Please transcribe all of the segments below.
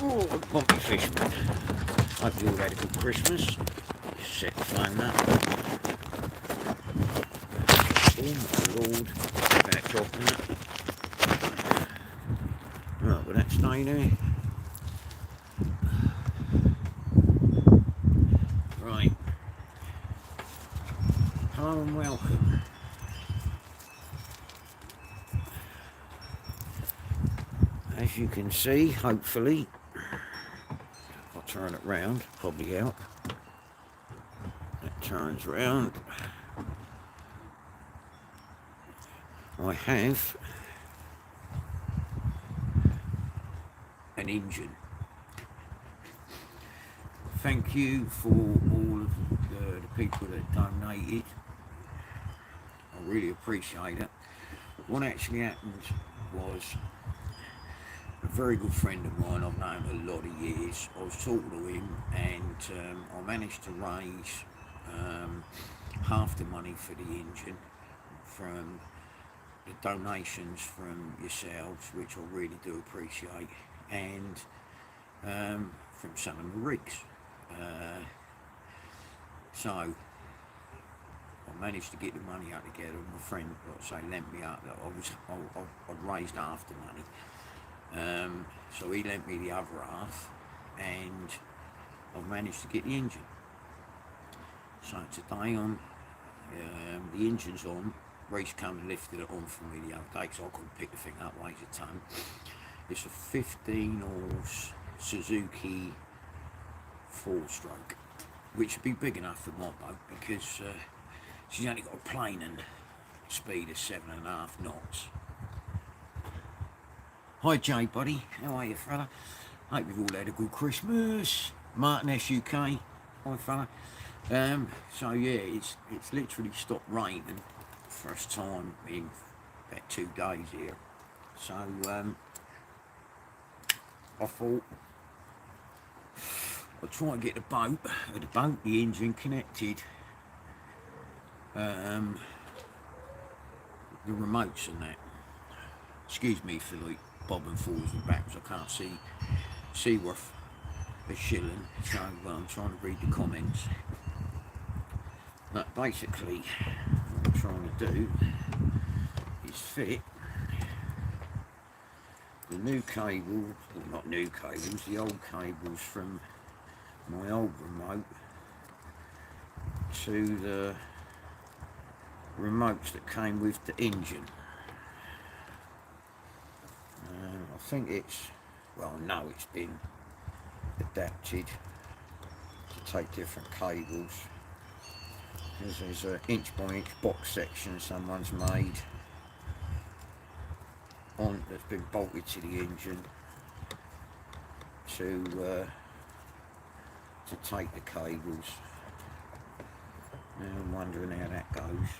Oh, Pompey Fisher. Hope you all had a good Christmas. Set the flame up. Oh my lord. About dropping it. Right, will that stay there? Right. Hello and welcome. As you can see, hopefully, I'll turn it round, probably out. That turns round. I have an engine. Thank you for all of the people that donated. I really appreciate it. What actually happened was a very good friend of mine, I've known a lot of years. I was talking to him and I managed to raise half the money for the engine from the donations from yourselves, which I really do appreciate, and from some of the rigs. So I managed to get the money out together. My friend, like I say, lent me out. I'd raised half the money, so he lent me the other half, and I've managed to get the engine. So today the engine's on. Reece come and lifted it on for me the other day because I couldn't pick the thing up, weighs a ton. It's a 15-horse Suzuki 4-stroke, which would be big enough for my boat because she's only got a plane and speed of 7.5 knots. Hi Jay, buddy. How are you, fella? Hope you've all had a good Christmas. Martin SUK. Hi, fella. So yeah, it's literally stopped raining. First time in about 2 days here. So I thought I'd try and get the engine connected. The remotes and that. Excuse me for like bobbing forwards and backwards. I can't see worth a shilling, so I'm trying to read the comments. But basically, what I'm trying to do is fit the new cable, well, not new cables, the old cables from my old remote to the remotes that came with the engine. I think no, it's been adapted to take different cables. There's an inch by inch box section someone's made on that's been bolted to the engine to take the cables. Now I'm wondering how that goes.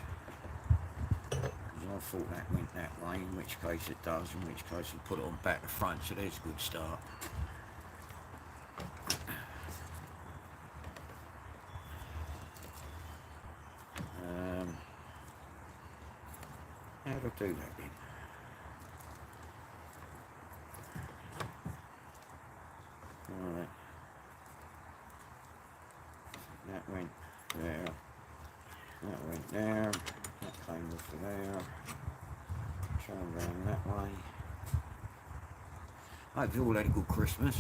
I thought that went that way, in which case it does, in which case we put it on back to front, so there's a good start. How do I do that then? Alright. That went there. That went there. That came off of there. Turn around that way. I hope you all had a good Christmas.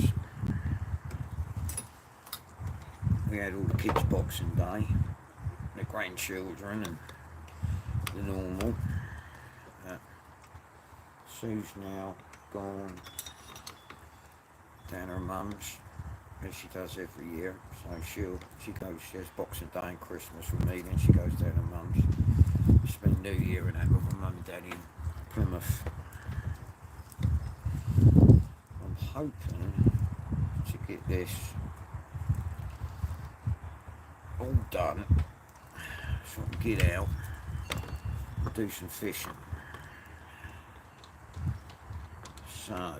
We had all the kids Boxing Day, the grandchildren and the normal. Sue's now gone down her mum's, as she does every year. So she has Boxing Day and Christmas with me, then she goes down her mum's. Spend New Year and that with my mum and dad in Plymouth. I'm hoping to get this all done so I can get out and do some fishing. So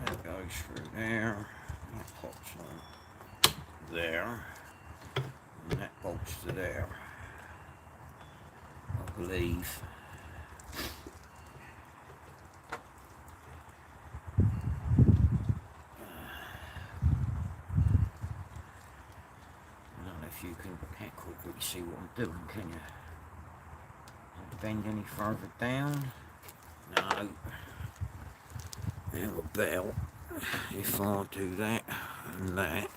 that goes through there, that pops on there, and that bolts to there, I believe. see what I'm doing, can you? Bend any further down? No. How about if I do that and that?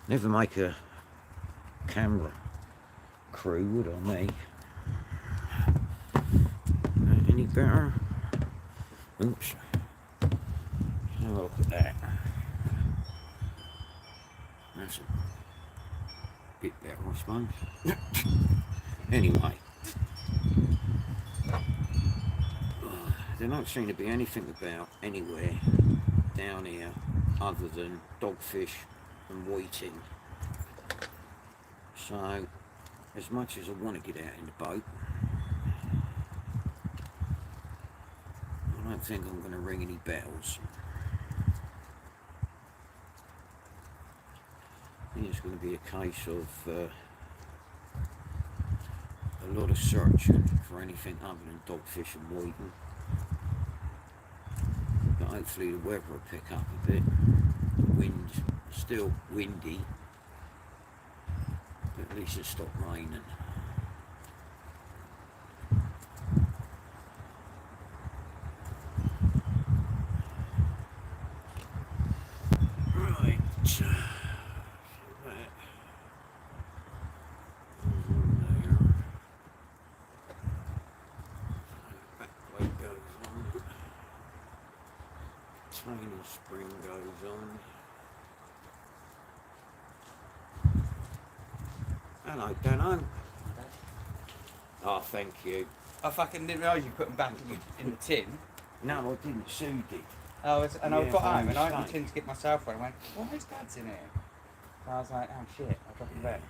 Never make a camera crew, would I, me? Any better? Oops. Have a look at that. That's a bit better, I suppose. Anyway. There don't seem to be anything about anywhere down here other than dogfish and whiting. So, as much as I want to get out in the boat, I don't think I'm going to ring any bells. I think it's going to be a case of a lot of searching for anything other than dogfish and whiting. But hopefully the weather will pick up a bit. The wind's still windy, but at least it stopped raining. Right. So that tiny spring goes on. Hello, Dano. Oh, thank you. I fucking didn't realise you put them back in the tin. No, I didn't. Sue did. I got home and I mistake. opened the tin to get myself one. I went, why is Dad's in here? And I was like, oh shit, I dropped it back.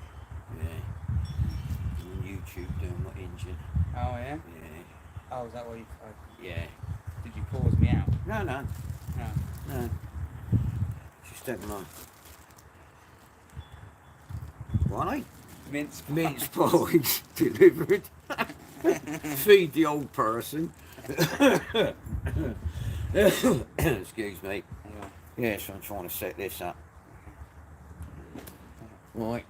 Yeah. On YouTube doing my engine. Oh yeah? Yeah. Oh, is that why you... Yeah. Did you pause me out? No, no. No. No. Just don't mind. Why? Mince pies. Mince pies delivered. Feed the old person. Excuse me. Yes, I'm trying to set this up. Right.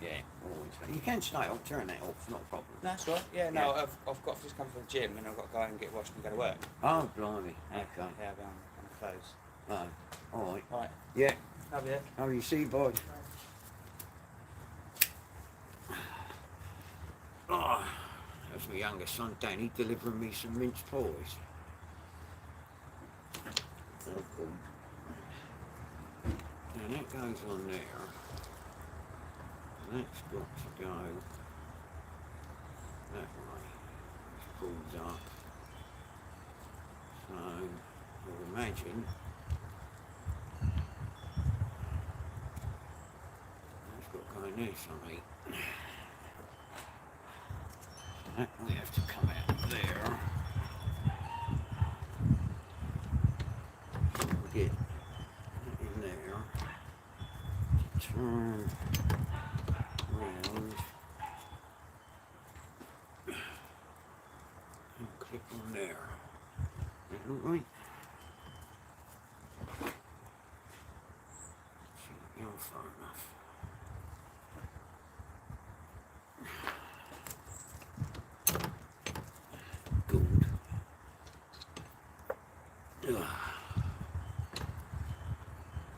Yeah, always. You can stay. I'll turn that off. Not a problem. That's right. Yeah, no, I've got to just come from the gym and I've got to go and get washed and go to work. Oh, blimey. Okay. Yeah, I'll be on clothes. Oh, all right. Right. Yeah. Love you. How are you, see, boy? Oh, that's my youngest son, Danny, delivering me some mince pies. Oh, cool. Now that goes on there. That's got to go that way. It's pulled up. So, I'll imagine that's got to go in there something. That will have to come out there. So we'll get that in there. Turn round and click on there. That look right? See if you're far enough. Good.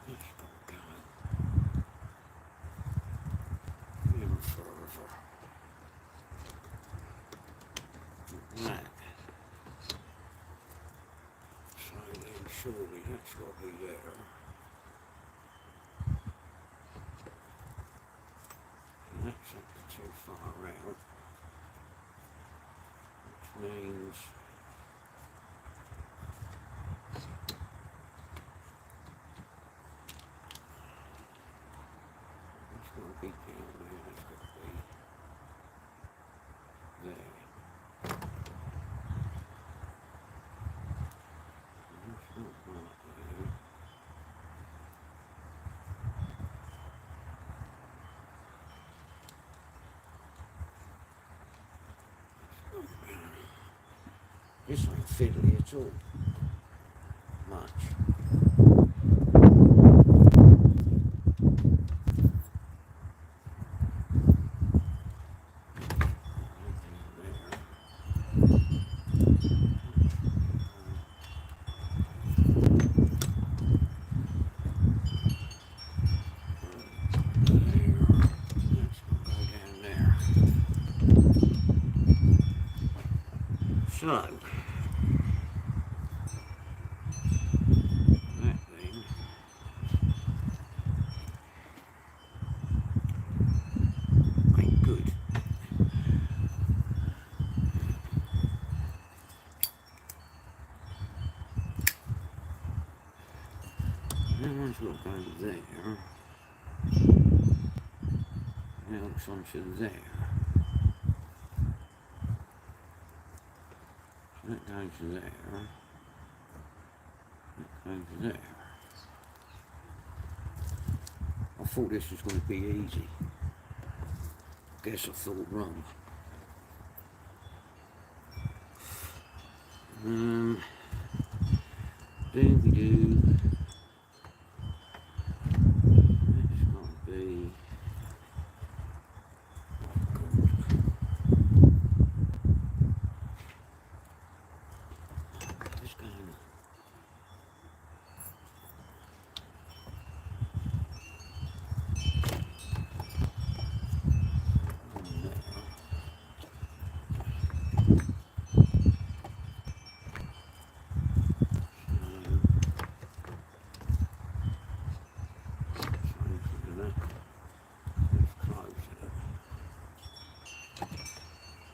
It's got to go even further. That. So then surely that's got to be there. And that's up too far out. Which means it's got to be down there, it's got to be there. That's not right there. This ain't fiddly at all. Much. So, that then ain't good. That one's got to go there. Now it's onto there. So that goes there. That goes there. I thought this was going to be easy. Guess I thought wrong. Doobie-doo. That's got to be... Just going...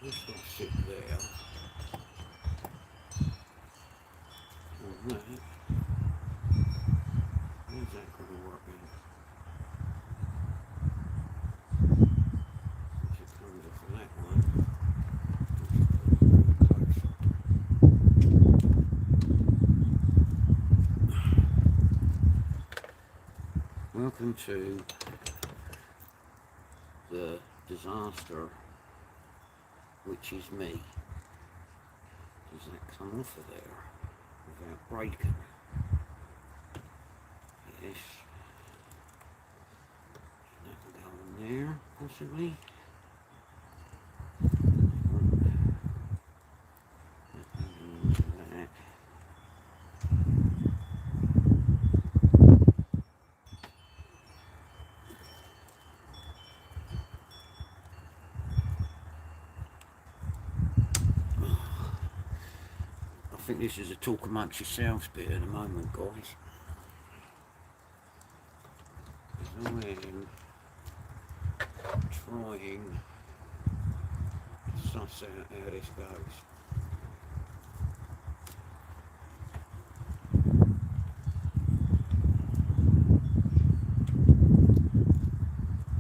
Just got to sit there. On that. How's that going to work in? Once it comes off of that one. Closer. Welcome to the disaster, which is me. Does that come off of there without breaking? Yes. That can go in there, possibly. That. I think this is a talk amongst yourselves bit at the moment, guys. I am trying to suss out how this goes.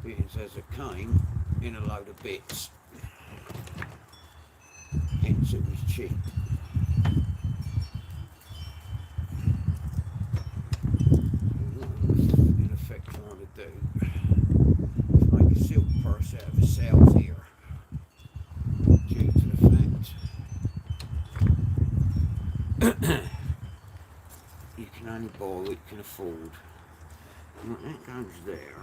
Being as it came in a load of bits, hence it was cheap. In effect trying to do is make a silk purse out of a cells here, due to the fact you can only buy what you can afford. Right, that goes there,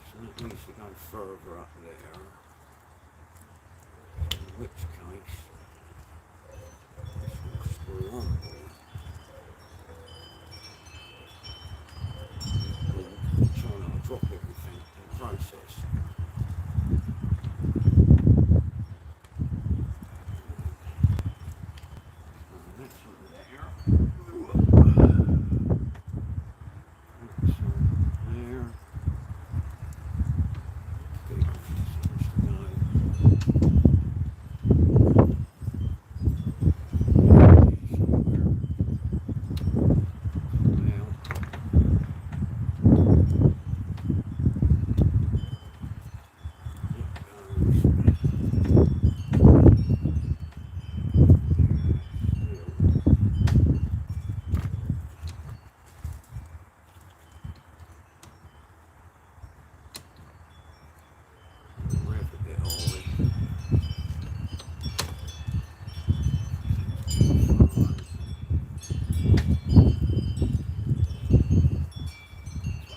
so that needs to go further up there, in which case this will screw on board. Trying not to drop everything in the process. That's over there. That's over there. Good. Seems to go.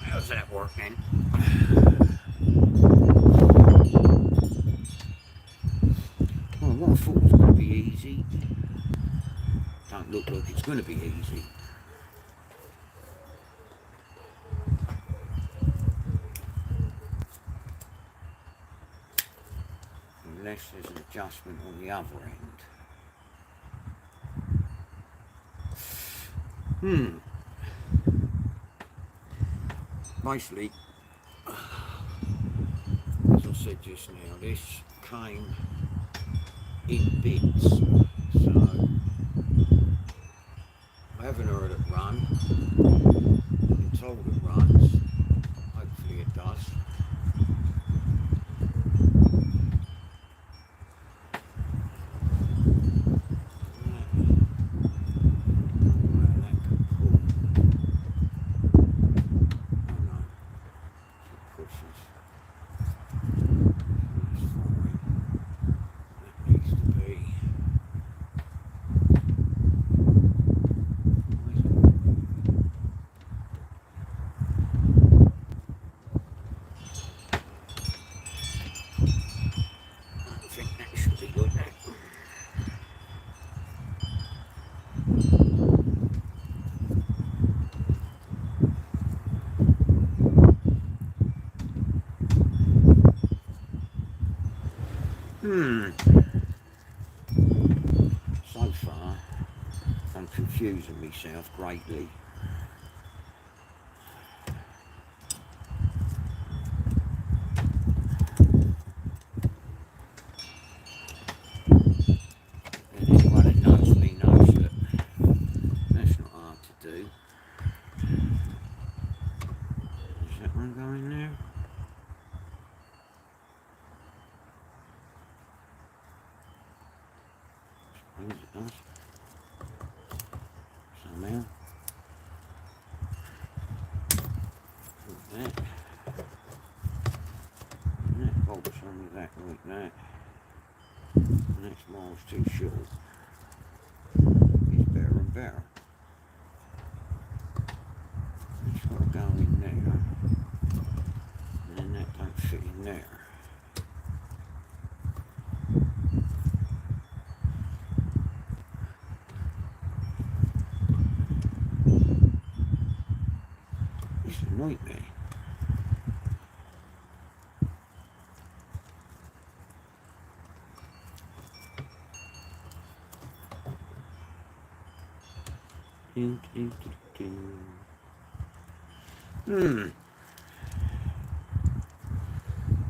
How's that working? Well, what I thought was going to be easy don't look like it's going to be easy. unless there's an adjustment on the other end. Basically, as I said just now, this came in bits, so I haven't heard it run. I've been told it runs. Hopefully it does. So far, I'm confusing myself greatly. And anyone that knows me knows that that's not hard to do. Is that one going there? It does. Somehow. Like that. And that bolts onto that like that. And that's miles too short. It's better and better. It's got to go in there. And then that don't fit in there. It's a nightmare.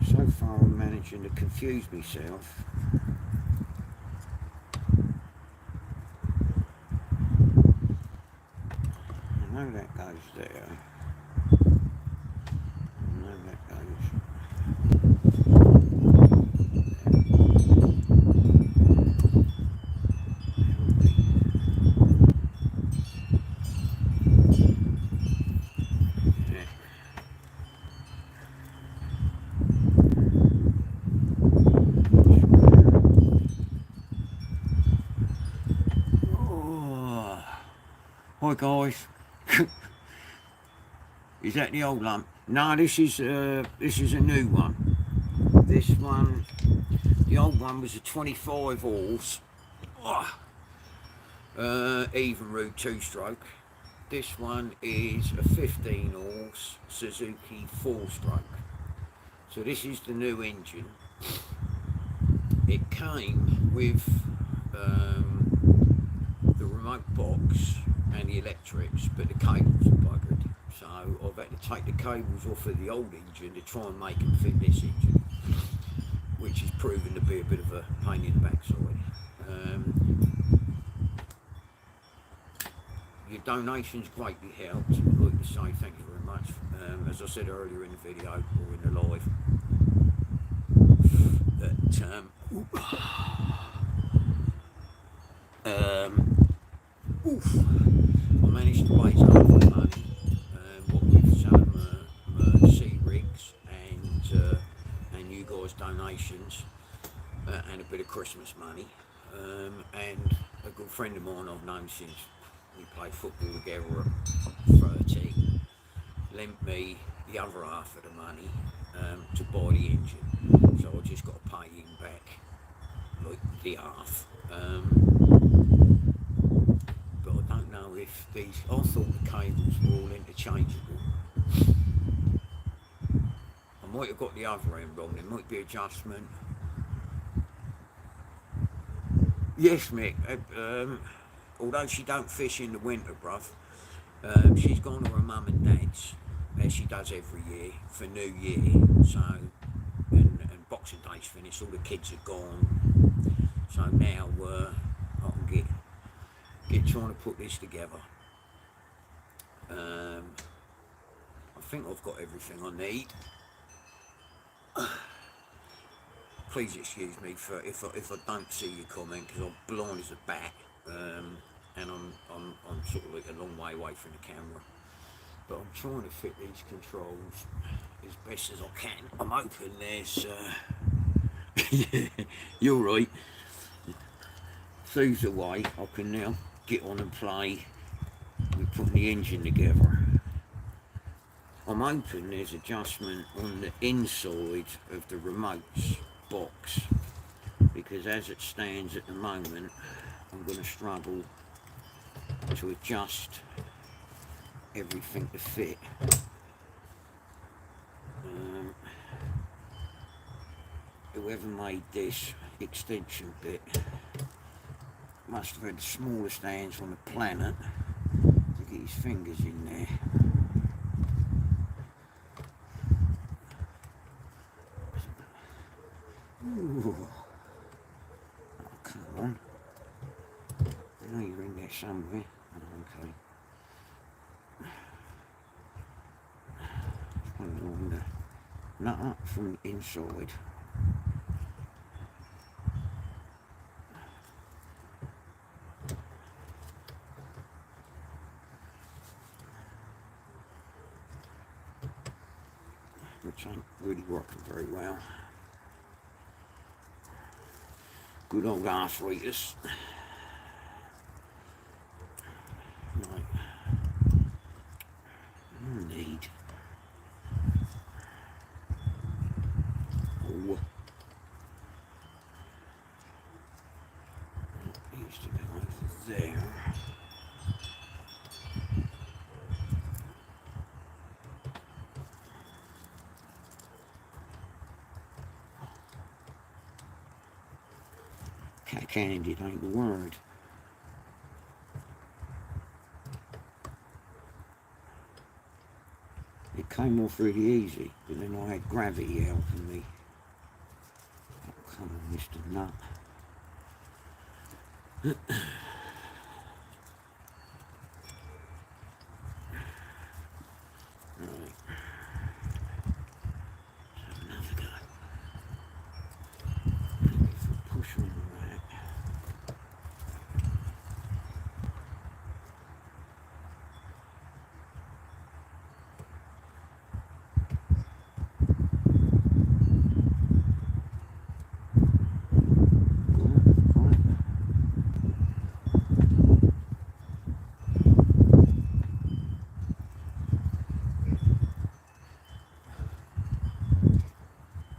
So far I'm managing to confuse myself. I know that goes there. I know that goes. Hi guys. Is that the old lump? No, this is a new one. This one, the old one was a 25 horse, even route 2-stroke. This one is a 15 horse Suzuki 4-stroke. So this is the new engine. It came with the remote box and the electrics, but the cables are buggered. So I've had to take the cables off of the old engine to try and make them fit this engine, which is proving to be a bit of a pain in the backside. Your donations greatly helped. I'd like to say thank you very much. As I said earlier in the video, or in the live, that I managed to raise half the money, what with some sea rigs and you guys' donations, and a bit of Christmas money, and a good friend of mine I've known since we played football together at 13 lent me the other half of the money to buy the engine, so I just got to pay him back like the half. But I don't know if these, I thought the cables were all interchangeable. I might have got the other end wrong, there might be adjustment, Yes, Mick. Although she don't fish in the winter, bruv, she's gone to her mum and dad's, as she does every year, for New Year. So, and Boxing Day's finished, all the kids are gone. So now I can get trying to put this together. I think I've got everything I need. Please excuse me for if I don't see your comment, because I'm blind as a bat, and I'm sort of like a long way away from the camera. But I'm trying to fit these controls as best as I can. I'm hoping there's yeah, you're right. Through the way I can now get on and play with putting the engine together. I'm hoping there's adjustment on the inside of the remotes box, because as it stands at the moment I'm going to struggle to adjust everything to fit. Whoever made this extension bit must have had the smallest hands on the planet to get his fingers in there. Ooh. Oh, come on. I know you're in there somewhere. Oh, okay. Along the nut up from the inside. Which ain't really working very well. Good old arthritis. Right. Need. Oh. It used to go over there. Cack-handed ain't the word. It came off really easy, but then I had gravity helping me. Oh, come on, Mr. Nut. Right. So another go. If I push on that.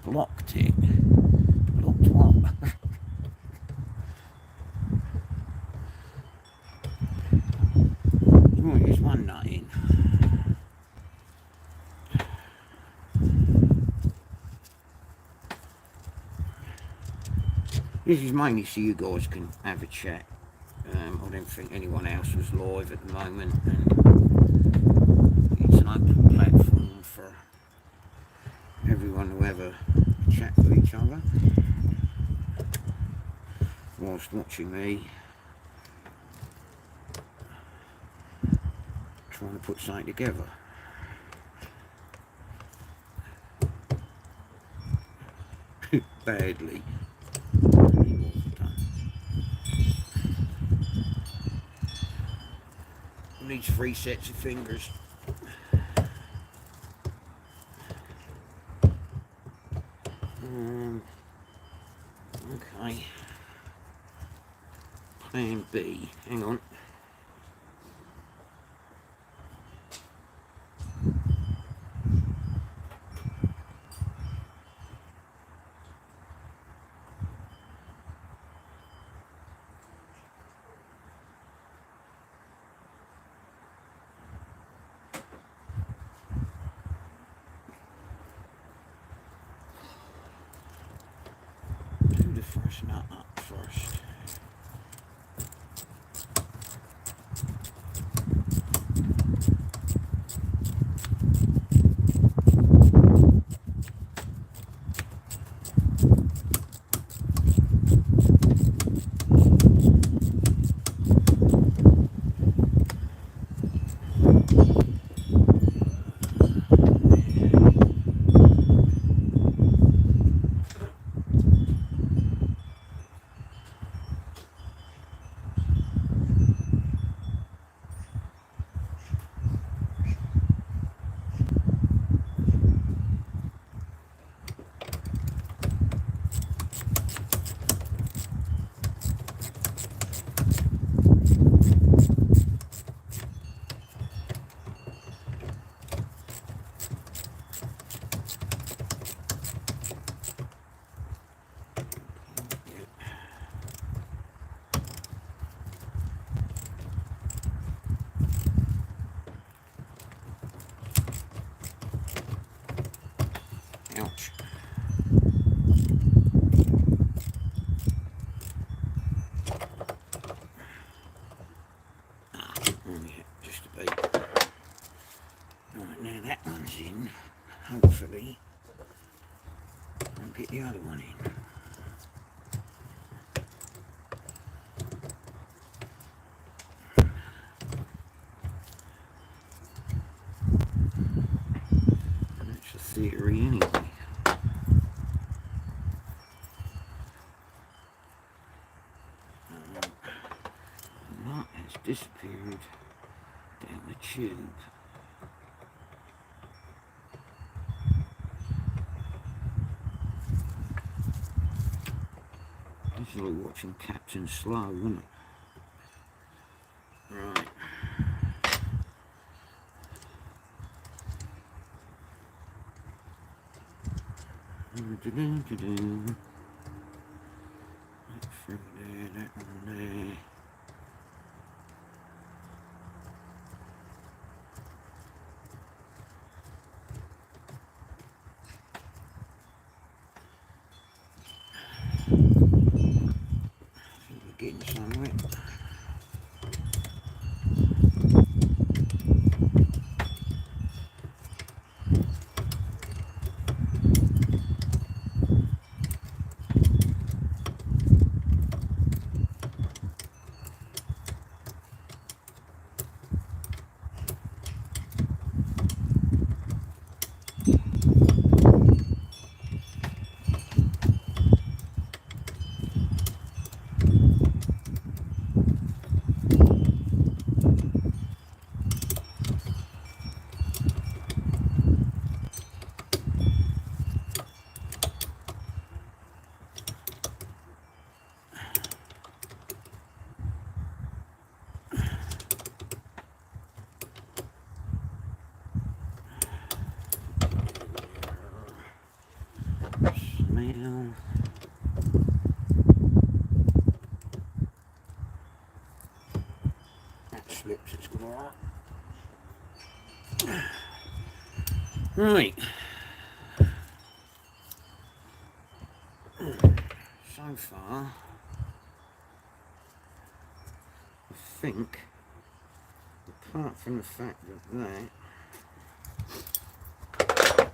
Blocked it. Blocked what? Right, there's one nut in. This is mainly so you guys can have a chat. I don't think anyone else was live at the moment, and it's an open platform for everyone to have a chat with each other whilst watching me trying to put something together. Badly. Needs 3 sets of fingers. Okay. Plan B. Hang on. Do the first nut up first. theory anyway. The nut has disappeared down the tube. It's like watching Captain Slow, isn't it? Right. That from there, that one there. I think we're getting somewhere. Smell. That slips, it's good, alright. Right. So far, I think, apart from the fact that that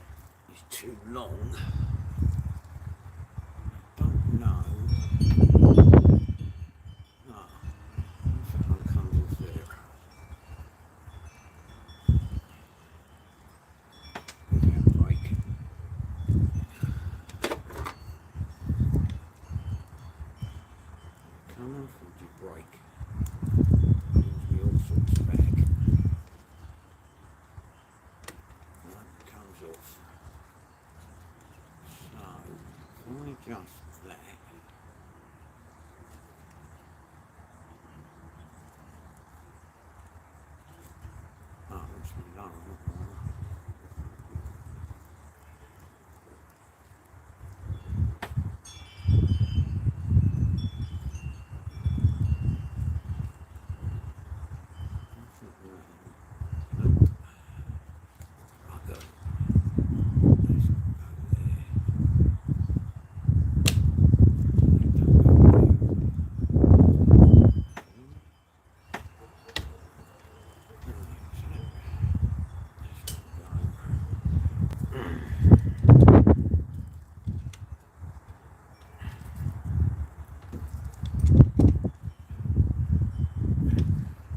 is too long, I don't know. No, that one comes off there. Without breaking. Come off, would you break? Gives me all sorts of back. That comes off. So, if I adjust that. Oh, that's me low, not low.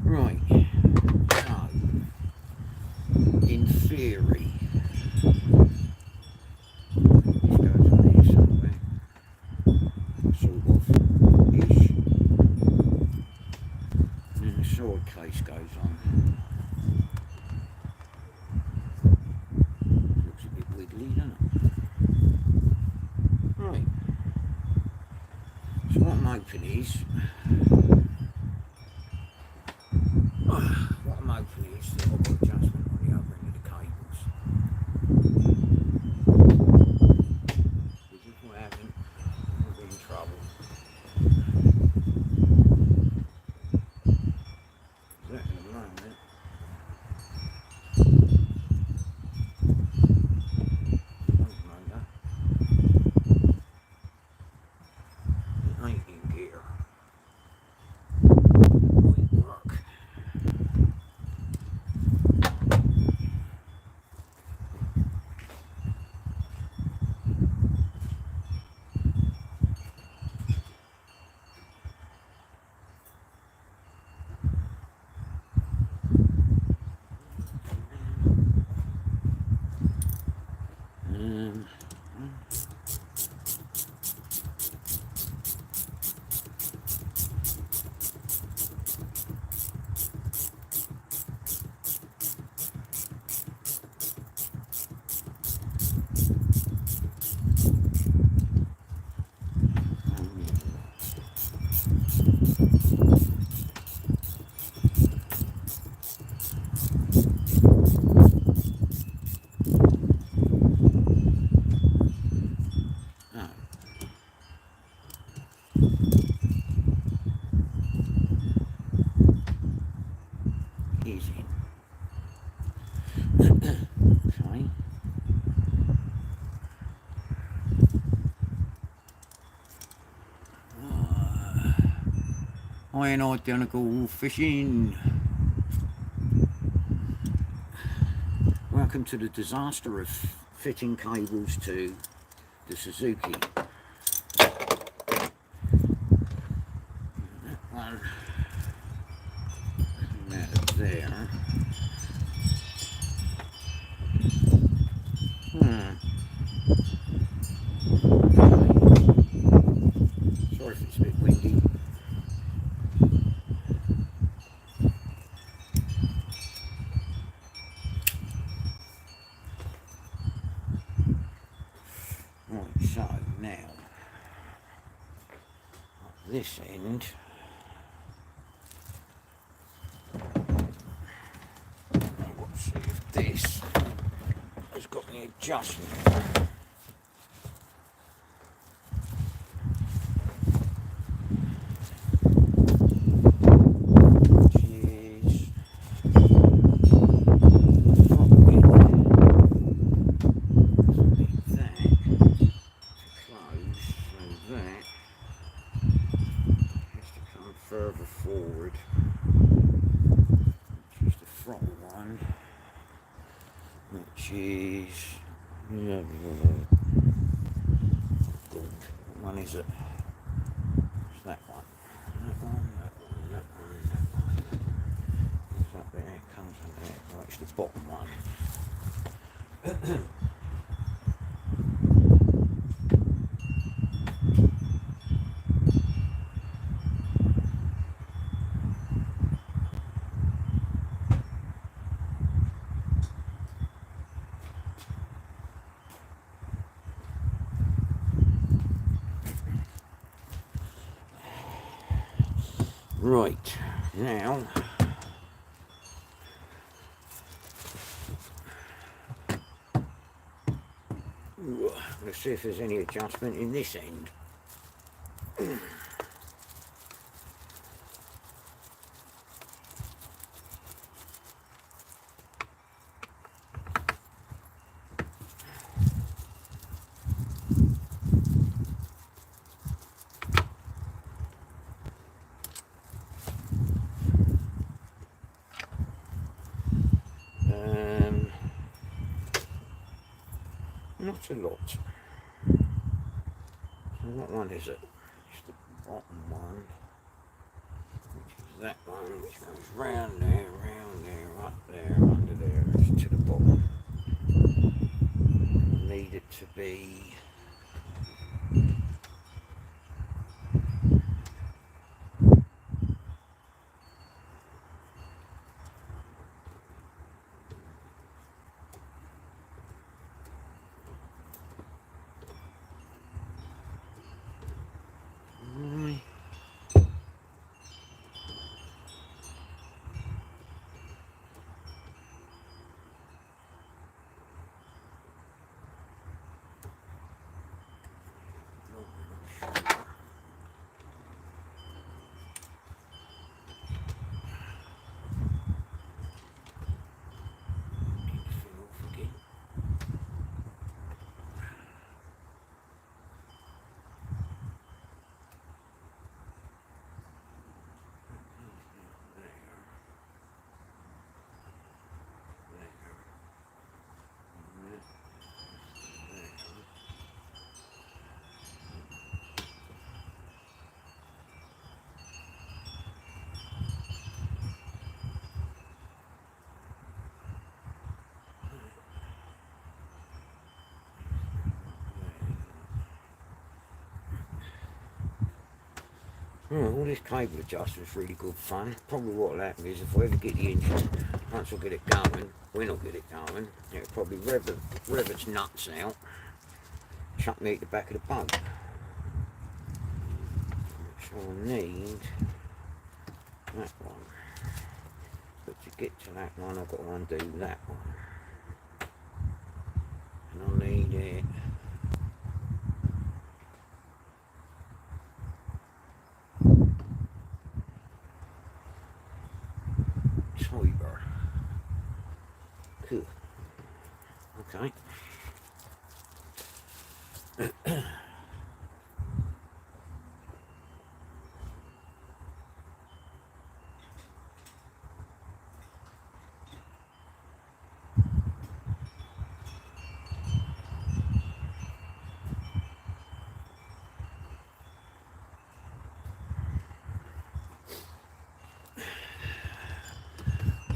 Right, so, in theory, this goes on here somewhere, sort of, ish, and then the sword case goes on. Looks a bit wiggly, doesn't it? Right, so what I'm hoping is, what I'm hoping is that I've got adjustment on the other end of the cables. Because if I haven't, I'll be in trouble. That in a moment. It ain't in gear. Might work. is in. Okay. I ain't identical fishing. Welcome to the disaster of fitting cables to the Suzuki. That one, that there. Sorry if it's a bit windy. Right, so now at this end, let's see if this has got any adjustment. Further forward, which is the front one, which is what one is it? It's that one. That one, that one, that one, that one. It's up there, it comes up there. Right, it's the bottom one. Right, now let's see if there's any adjustment in this end. Not a lot. So what one is it? It's the bottom one, which is that one, which goes round there, up there, under there, it's to the bottom. Need it to be all this cable adjustment is really good fun. Probably what will happen is if I ever get the engine, once I get it going, when I get it going, it'll probably rev its nuts out, chuck me at the back of the boat. So I need that one. But to get to that one, I've got to undo that one. And I need it tighter. Cool. Okay.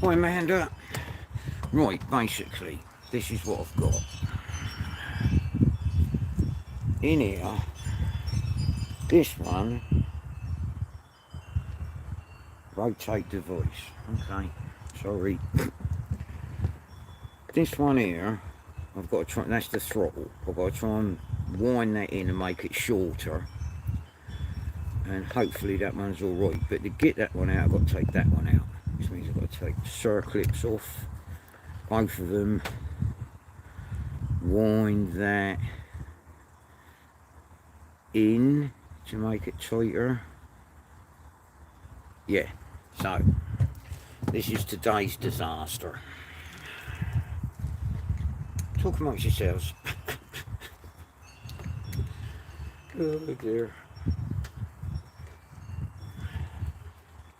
Hi Amanda. Right, basically, this is what I've got. In here, this one, rotate device. Okay, sorry. This one here, I've got to try, that's the throttle. I've got to try and wind that in and make it shorter. And hopefully that one's alright. But to get that one out, I've got to take that one out. Which means I've got to take the circlips off. Both of them. Wind that in to make it tighter. Yeah, so this is today's disaster. Talk amongst yourselves. Oh dear.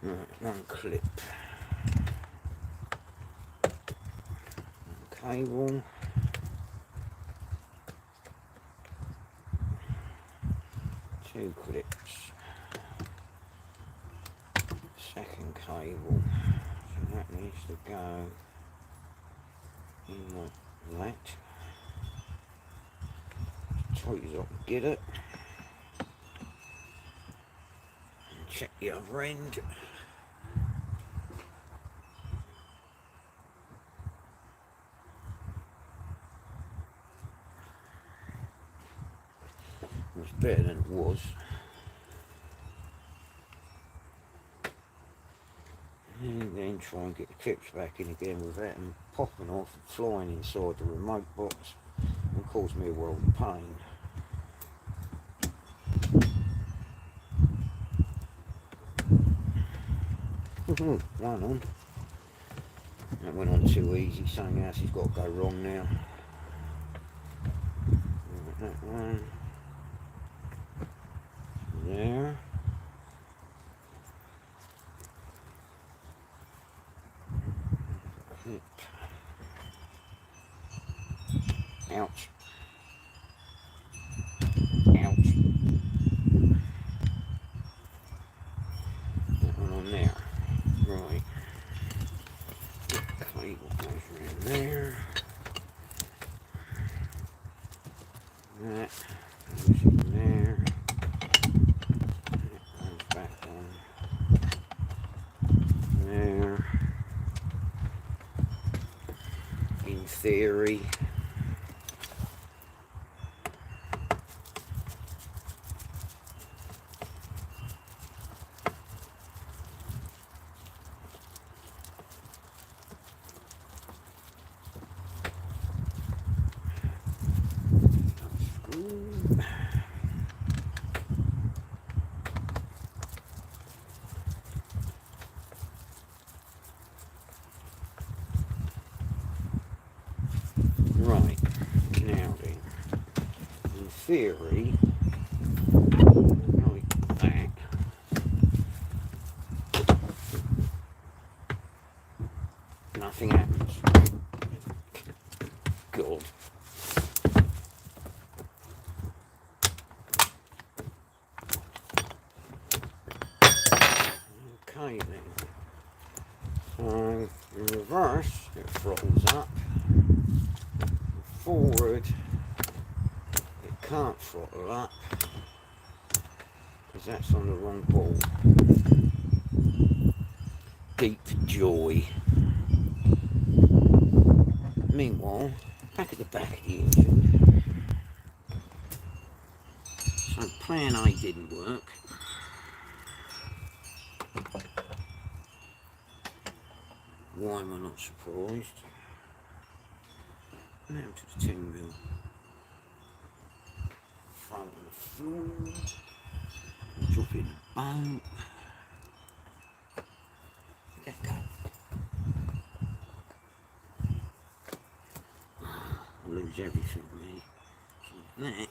Right, one clip. One cable. Two clips. Second cable. So that needs to go in like that. As tight as I can get it. And check the other end. It's better than it was. And then try and get the clips back in again without them popping off and flying inside the remote box and cause me a world of pain. One on. That went on too easy, something else has got to go wrong now. That one. There. Clip. Ouch. Ouch. That one on there. Right. Cable goes around there. That goes in there. That goes back on there. In theory. Right, now then, in theory, like that, nothing happens. God. Okay then, so in reverse, it throttles up. Forward, it can't throttle up because that's on the wrong ball. Deep joy. Meanwhile, back at the back of the engine. So plan A didn't work. Why am I not surprised? Now to the 10 mil. Front on the floor. Drop in the boat. Let go. is everything there. So that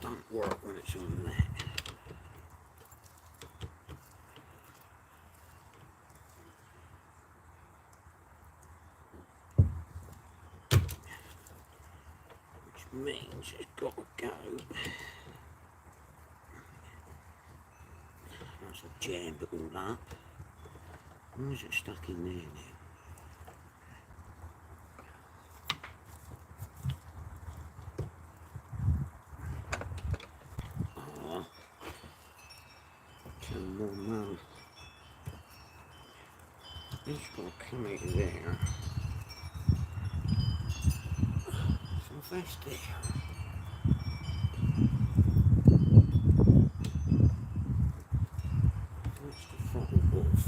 don't work when it's on that. Which means it's got to go. That's a jammed it all up. Why is it stuck in there now? It's got to come out of there. So if that's there, that's the throttle off.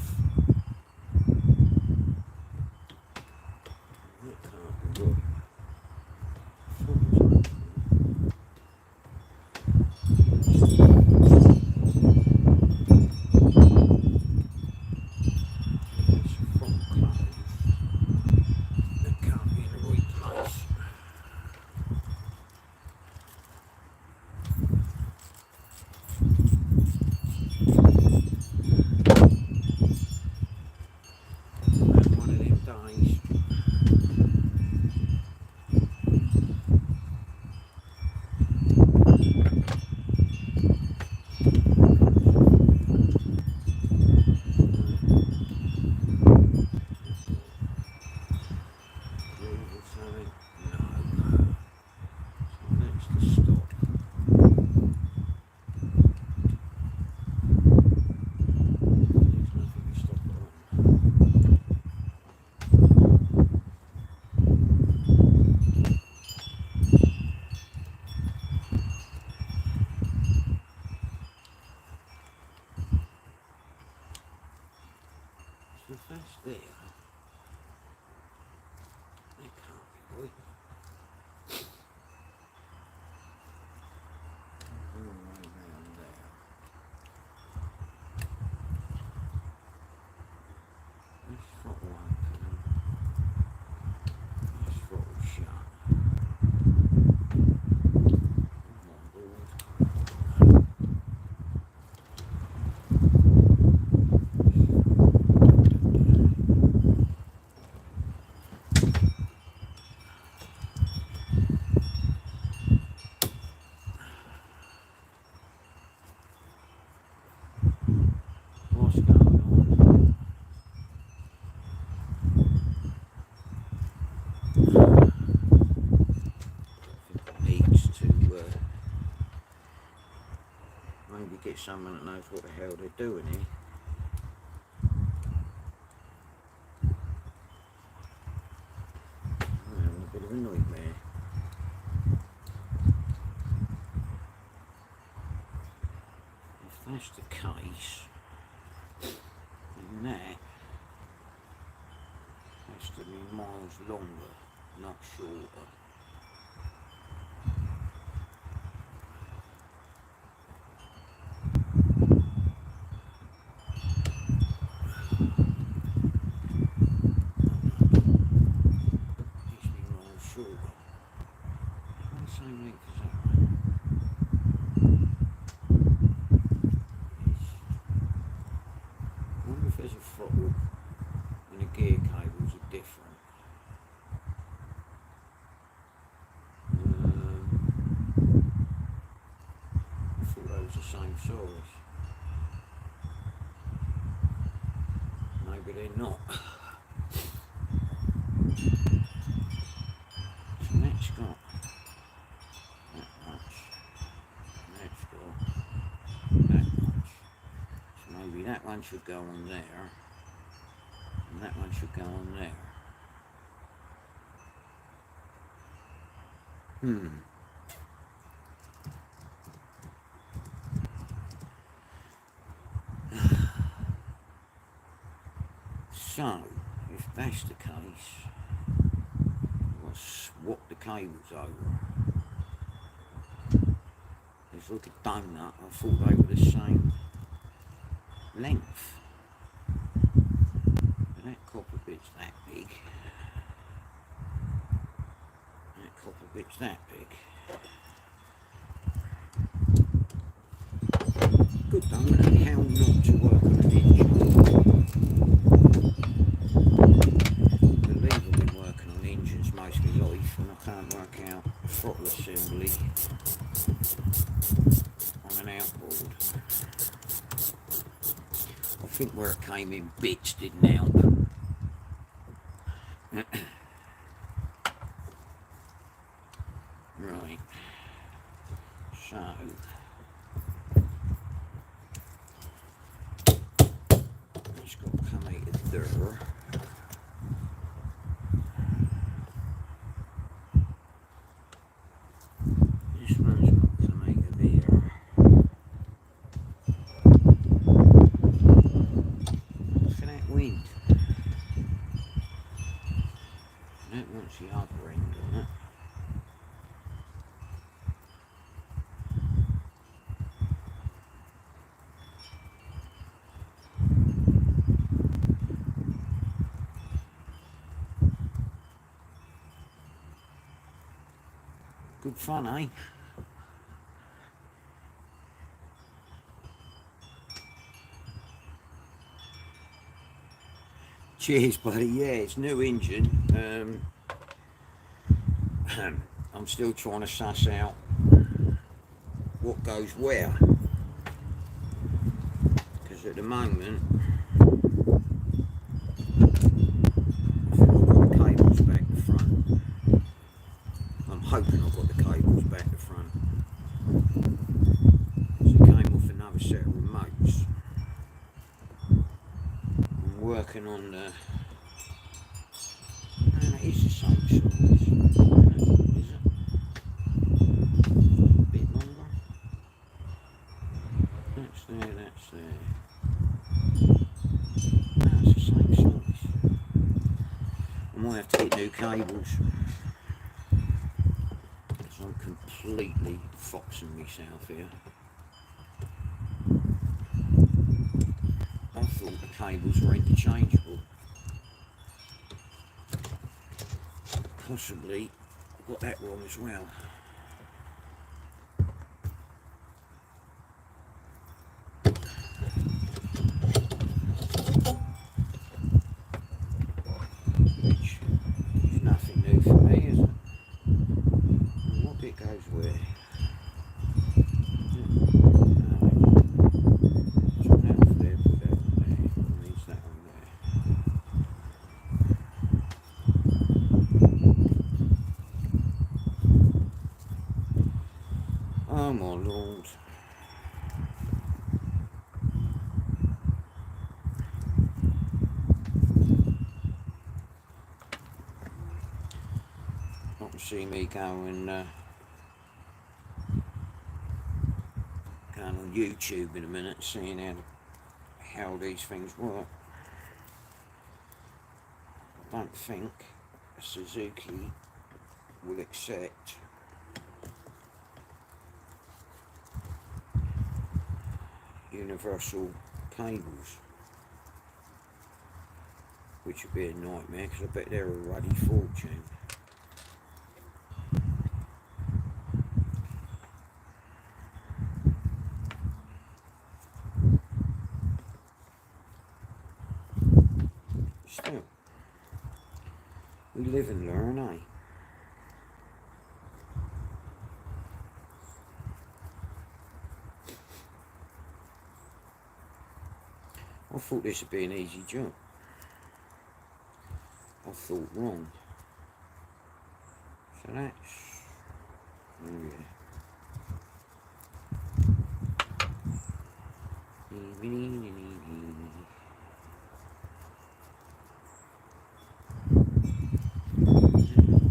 That can't be right. Throttle's there. That can't be right. All the way round there. This throttle open. This throttle shut. I'm on board. What's going on? I think it needs to maybe get someone that knows what the hell they're doing here. I'm having a bit of a nightmare. If that's the case, then that has to be miles longer, not shorter. Needs to be miles shorter. Not the same length as that one. I wonder if there's a throttle and the gear cables are different. I thought they was the same size. Maybe they're not. So that's got that much, and that's got that much. So maybe that one should go on there, and that one should go on there. So, if that's the case, I'll swap the cables over. It's like a donut. I thought they were the same length. But that copper bit's that big. That copper bit's It's that big. Good though, isn't it? How not to work on an engine. I've been working on engines most of my life and I can't work out a throttle assembly on an outboard. I think where it came in bits didn't help. Right, so it's got to come out of there. This one's got to come out of there. Look at that wind. That wants the other end on it. Good fun, eh? Cheers, buddy. Yeah, it's new engine. I'm still trying to suss out what goes where. Because at the moment, I think I've got the cables back to front. I'm hoping I've got the cables back to front. So it came off another set of remotes. I'm working on the... it's the same size. Is it? A bit longer. That's there, that's there. No, it's the same size. I might have to get new cables. Because I'm completely foxing myself here. I thought the cables were interchangeable. Possibly got that wrong as well. Which is nothing new for me, is it? And what bit goes where? Put that off there, put that on there. Needs that on there. Oh my lord. I can see me going on YouTube in a minute, seeing how these things work. I don't think Suzuki will accept universal cables, which would be a nightmare because I bet they're a ruddy fortune. Still, we live and learn, eh? I thought this would be an easy job. I thought wrong. So that's... oh yeah.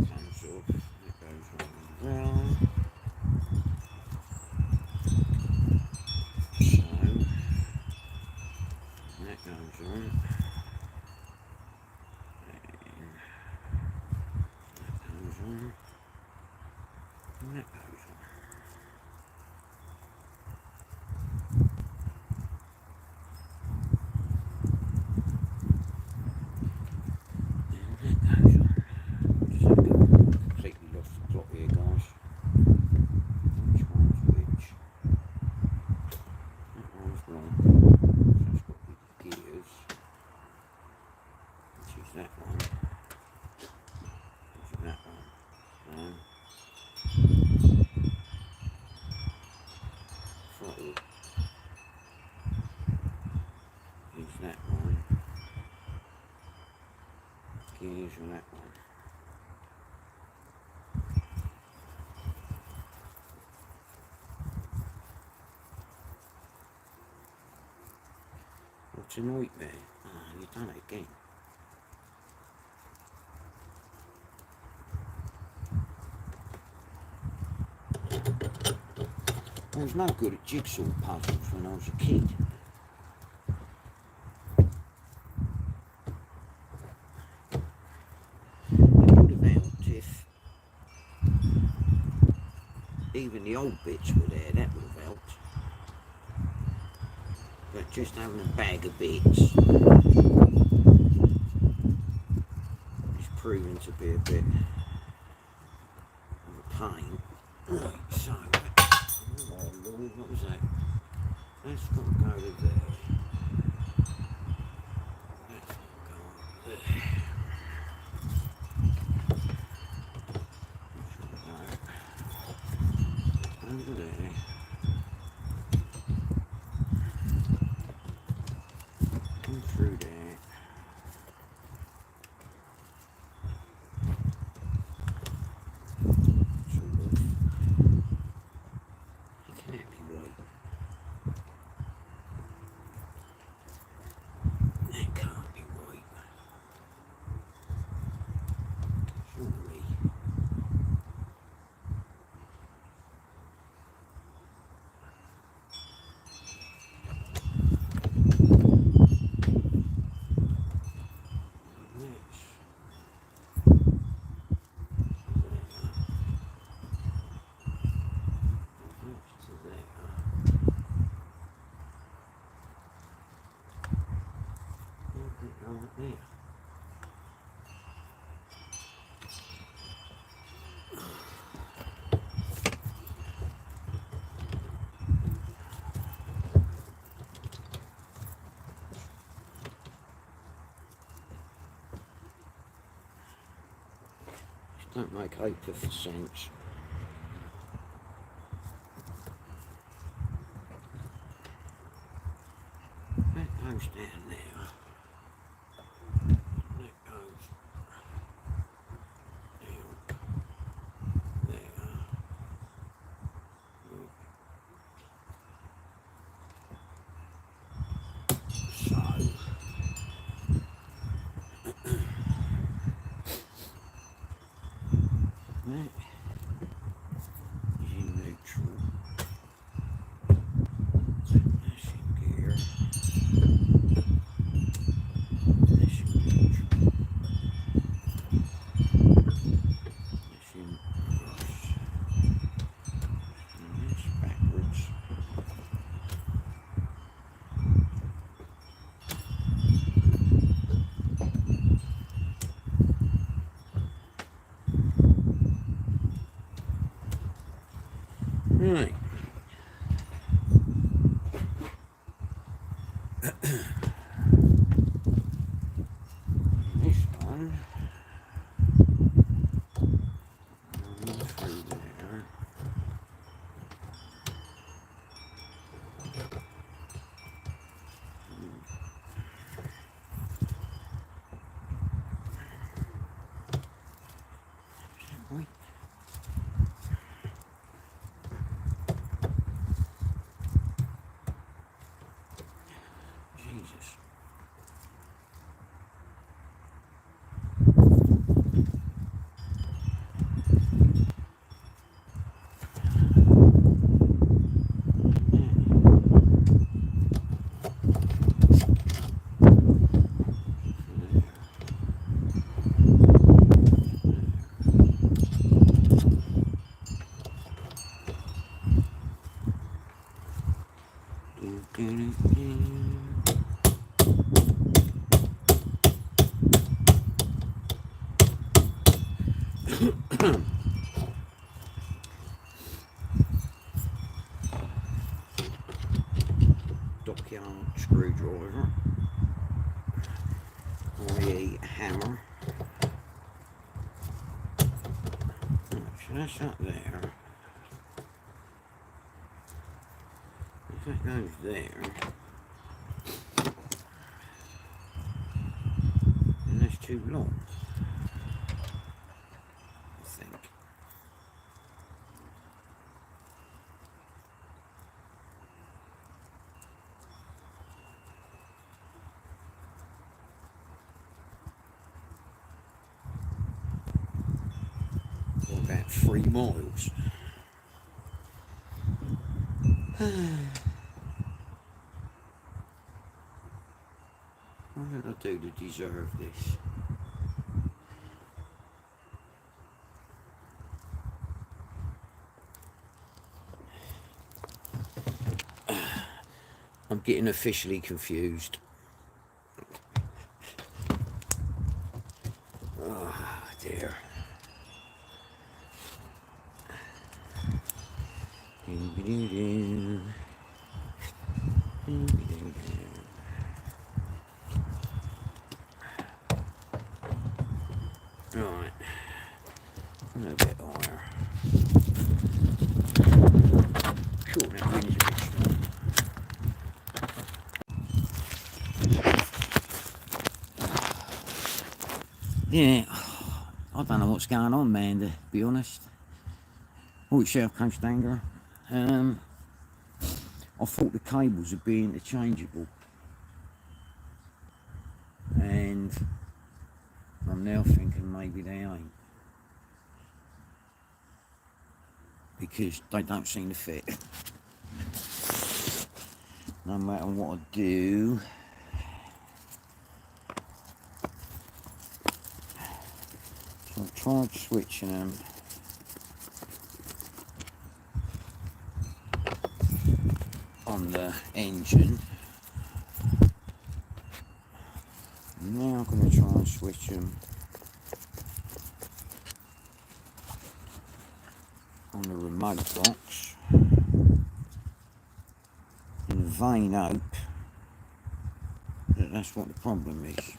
Comes off, it goes on down. So that goes on. And that goes on. Just completely lost the plot here, guys. use on that one. What's a nightmare? Ah, you've done it again. I was no good at jigsaw puzzles when I was a kid. It would have helped if even the old bits were there, that would have helped. But just having a bag of bits is proving to be a bit of a pain. Right, so, oh Lord, what was that? That's got to go to there. That's got to go over there. Over there. Come through there. Sort of. It can't be right. That can't be right. Surely. Don't make heap of sense. That goes down there. That goes down there. So that is in neutral. That's in gear. That's in neutral. That's in reverse. And that's backwards. Right. This one going through there. Right. Jesus. Dockyard screwdriver, i.e. hammer. Right, so that's up there. If that goes there, then that's too long. about 3 miles. What did I do to deserve this? I'm getting officially confused. Oh dear. Right, a little bit higher. Sure, that wind's a bit strong. Yeah, I don't know what's going on, man, to be honest. Oh, it's South Coast Anger. I thought the cables would be interchangeable, and I'm now thinking maybe they ain't, because they don't seem to fit. No matter what I do. So I've tried switching them. On the engine. Now I'm going to try and switch them on the remote box. In the vain hope that that's what the problem is.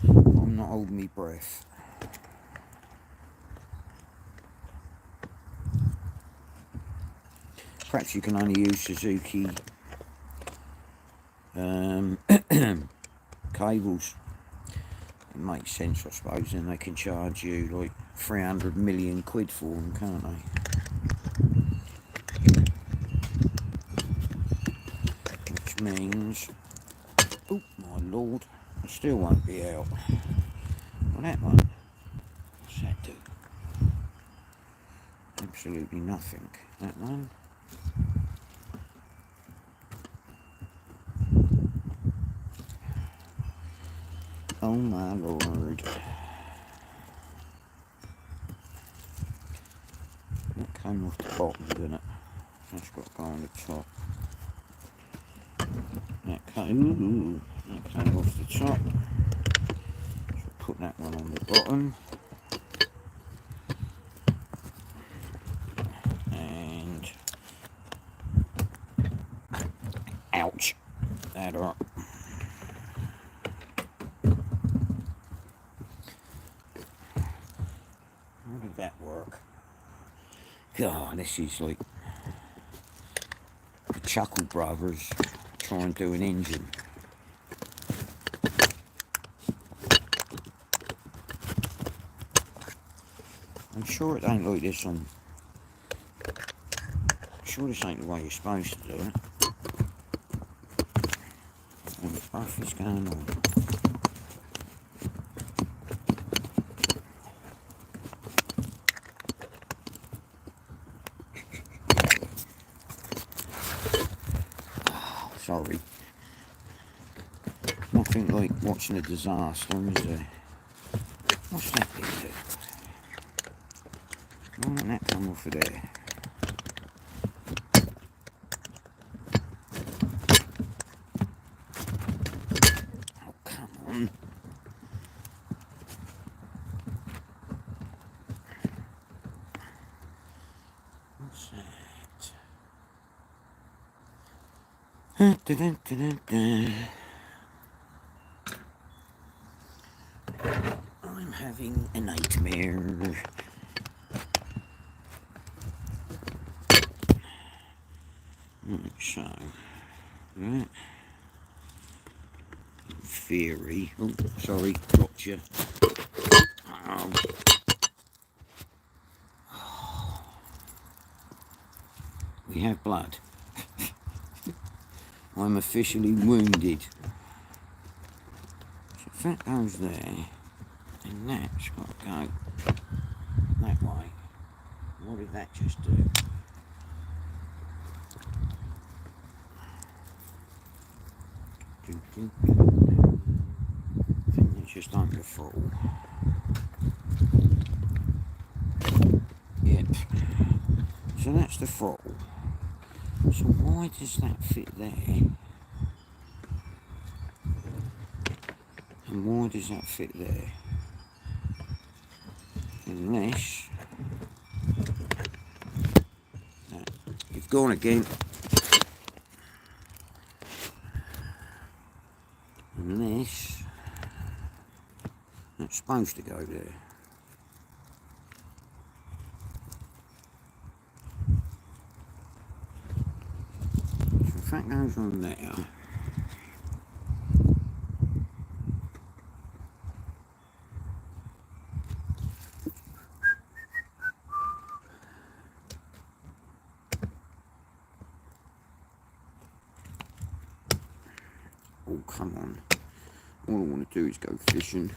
I'm not holding my breath. Perhaps you can only use Suzuki cables. It makes sense, I suppose, and they can charge you like 300 million quid for them, can't they? Which means, oh my lord, I still won't be out. Well, that one, what's that do? Absolutely nothing. That one. Oh my lord. That came off the bottom, didn't it? That's got to go on the top. That came off the top. So put that one on the bottom. And ouch. That up. How did that work? God, this is like the Chuckle Brothers trying to do an engine. I'm sure it ain't like this on. I'm sure this ain't the way you're supposed to do it. What the fuck is going on? Sorry. Nothing like watching a disaster, is there? What's that thing do? Why won't that come off of there? Oh, come on. What's that? I'm having a nightmare. So, right. In theory. Oh, sorry, dropped you. Oh. We have blood. I'm officially wounded. So if that goes there, And that's got to go that way. What did that just do? I think it's just under the throttle. Yep. So that's the throttle. So why does that fit there? And why does that fit there? Unless you've gone again. Unless that's supposed to go there. So if that goes on there, oh come on, all I want to do is go fishing.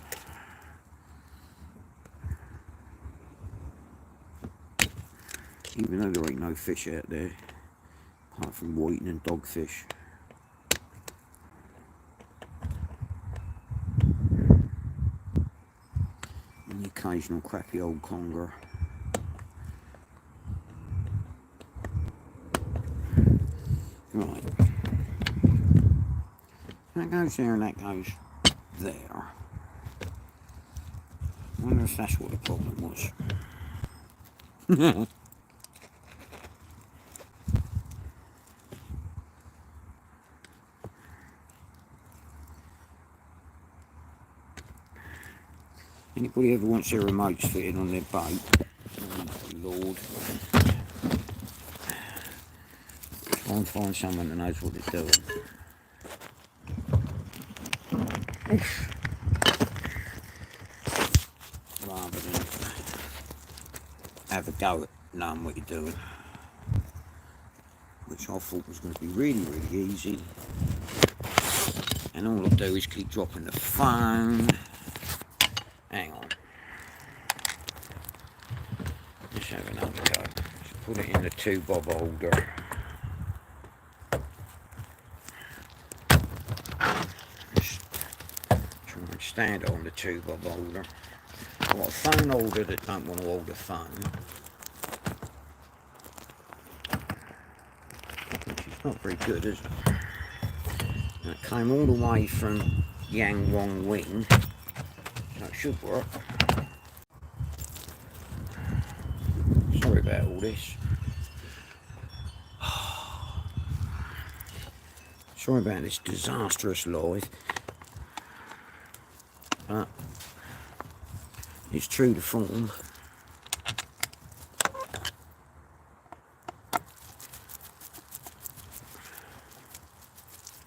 Even though there ain't no fish out there, apart from whiting and dogfish. And the occasional crappy old conger. Right. That goes there and that goes there. I wonder if that's what the problem was. Anybody ever wants their remotes fitted on their boat? Oh Lord. Try and find someone that knows what they're doing. Rather than have a go at knowing what you're doing. Which I thought was going to be really, really easy. And all I do is keep dropping the phone. Hang on. Let's have another go. Let's put it in the 2-bob holder. Just try and stand it on the 2-bob holder. I've got a phone holder that don't want to hold the phone. Which is not very good, is it? And it came all the way from Yang Wong Wing. So it should work. Sorry about all this. Sorry about this disastrous live. But it's true to form.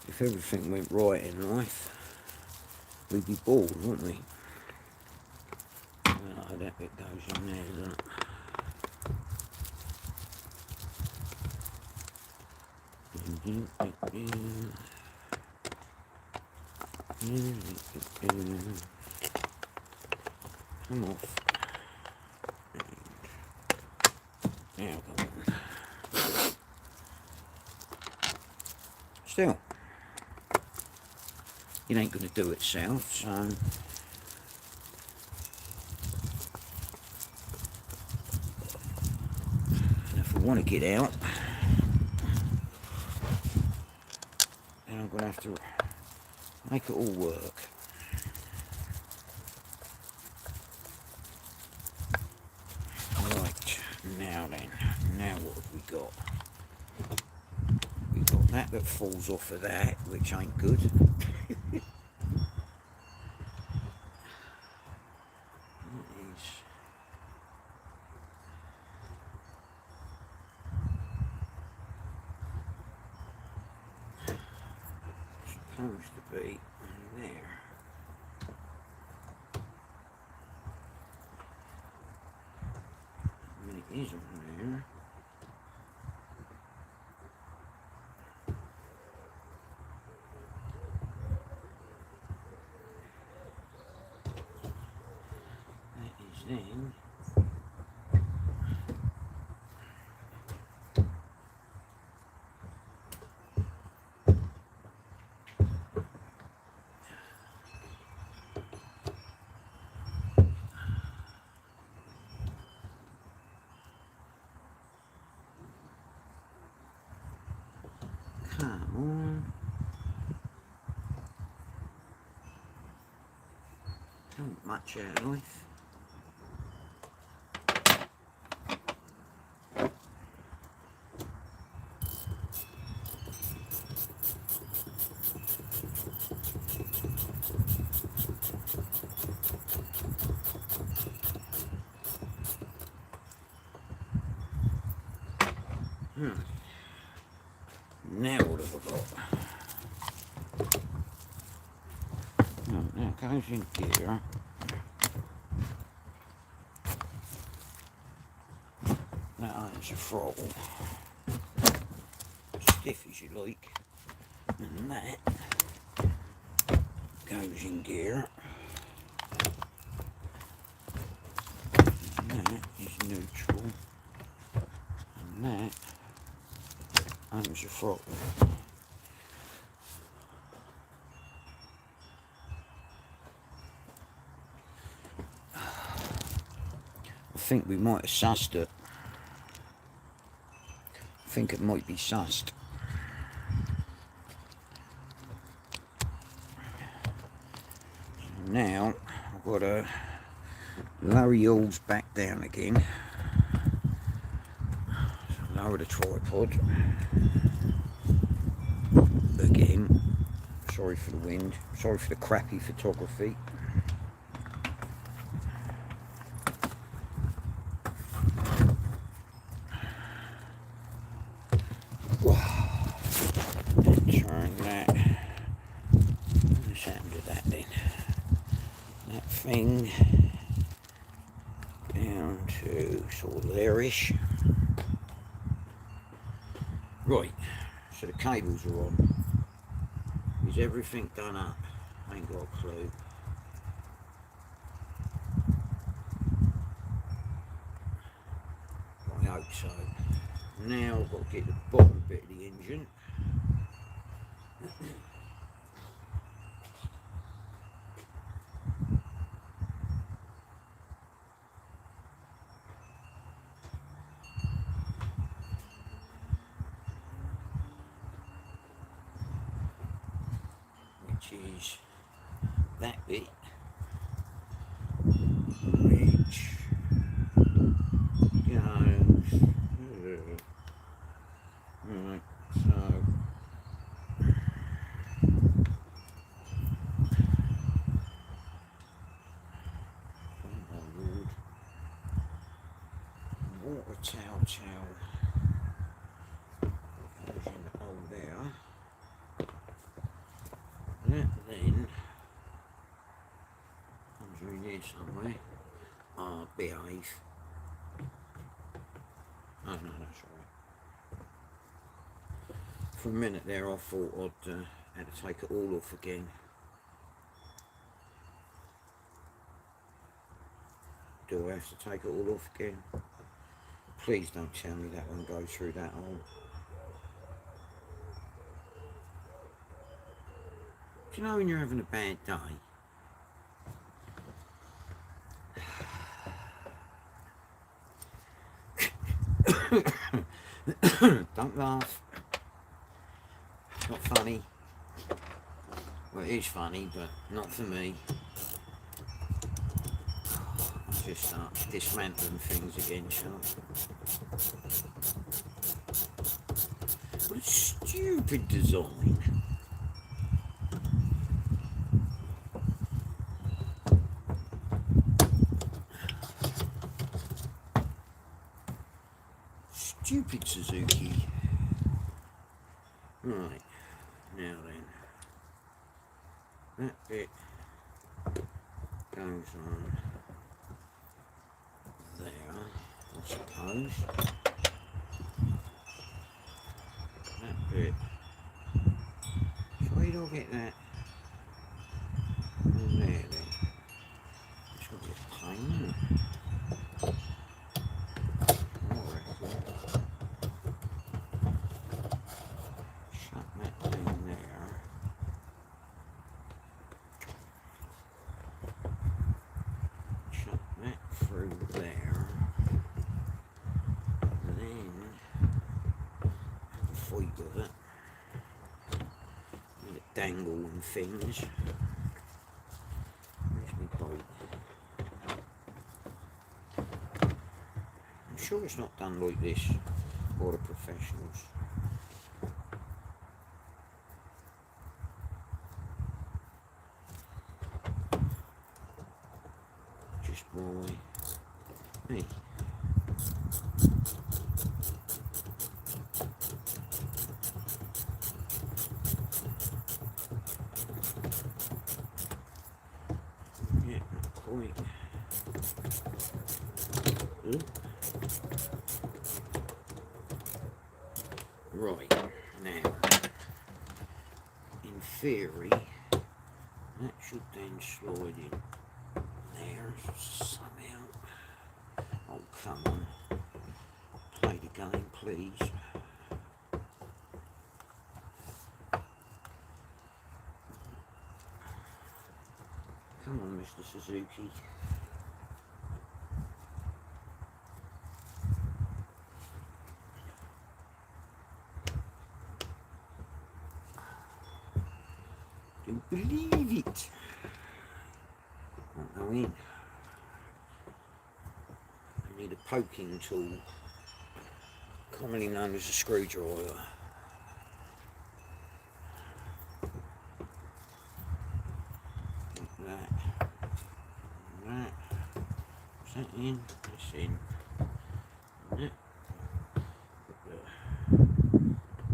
If everything went right in life, we'd be bored, wouldn't we? Oh, that bit goes in there, doesn't it? Come off. Now come on. Still, it ain't going to do itself, so and if I want to get out, then I'm going to have to make it all work. Right, now then, now what have we got? We've got that falls off of that, which ain't good. Supposed to be in there. I mean, it is on there. then come on. Not much out of life. Now what have I got? Oh, now it goes in gear. That is a throttle. Stiff as you like. And that goes in gear. And that is neutral. And that owns the throttle. I think we might have sussed it. I think it might be sussed. So now I've got to lower the oars back down again. So lower the tripod again. Sorry for the wind. Sorry for the crappy photography. Turn that. What's happened to that then? That thing down to sort of there-ish. Right, so the cables are on. Is everything done up? I ain't got a clue. I hope so. Now I've got to get the bottom bit of the engine. Which is that bit, which goes, right, so water towel goes in the hole there. That then comes in here somewhere. Ah, behave. Oh no, that's right. For a minute there I thought I'd had to take it all off again. Do I have to take it all off again? Please don't tell me that one goes through that hole. Do you know when you're having a bad day? Don't laugh. It's not funny. Well, it is funny, but not for me. I just start dismantling things again, shall I? What a stupid design. Stupid Suzuki. Right, now then, that bit goes on there, I suppose. That bit, so where do I get that on there then? It's got to be a pain, isn't it? dangle and things. Where's my boat? I'm sure it's not done like this by the professionals. Just by me. Yeah, not quite. Ooh. Right, now, in theory, that should then slide in there somehow. Oh, come on. Play the game, please. Come on, Mr. Suzuki. Don't believe it. Won't go in. I need a poking tool, commonly known as a screwdriver. Like that. Like that. Is that in? That's in. Like that. Put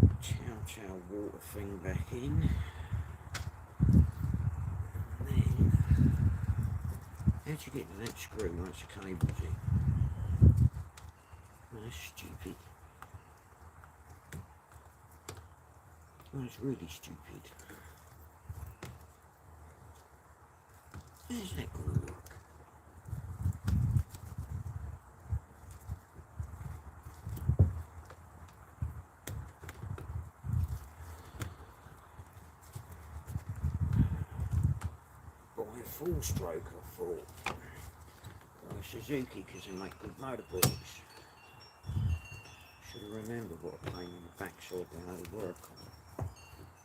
the chow water thing back in. How'd you get to that screw once the cable's in? Oh, that's stupid. Oh, that's really stupid. How's that going to work? By a full stroke, I thought. By Suzuki, because they make good motorbikes. Should have remembered what a pain in the backside they had to work on.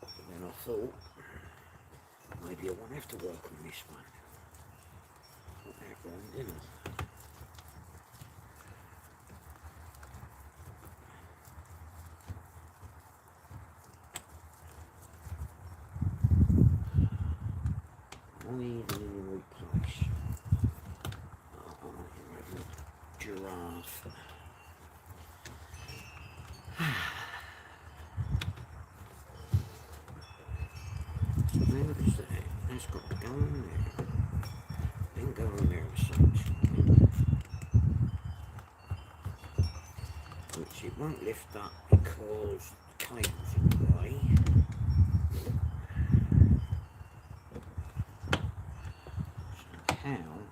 But then I thought, maybe I won't have to work on this one. Got that wrong, didn't I? Why is it in the right place? Oh, giraffe. Where is that? That's got to go in there. Then go in there with something. Which it won't lift up because the cable's in the way. So how on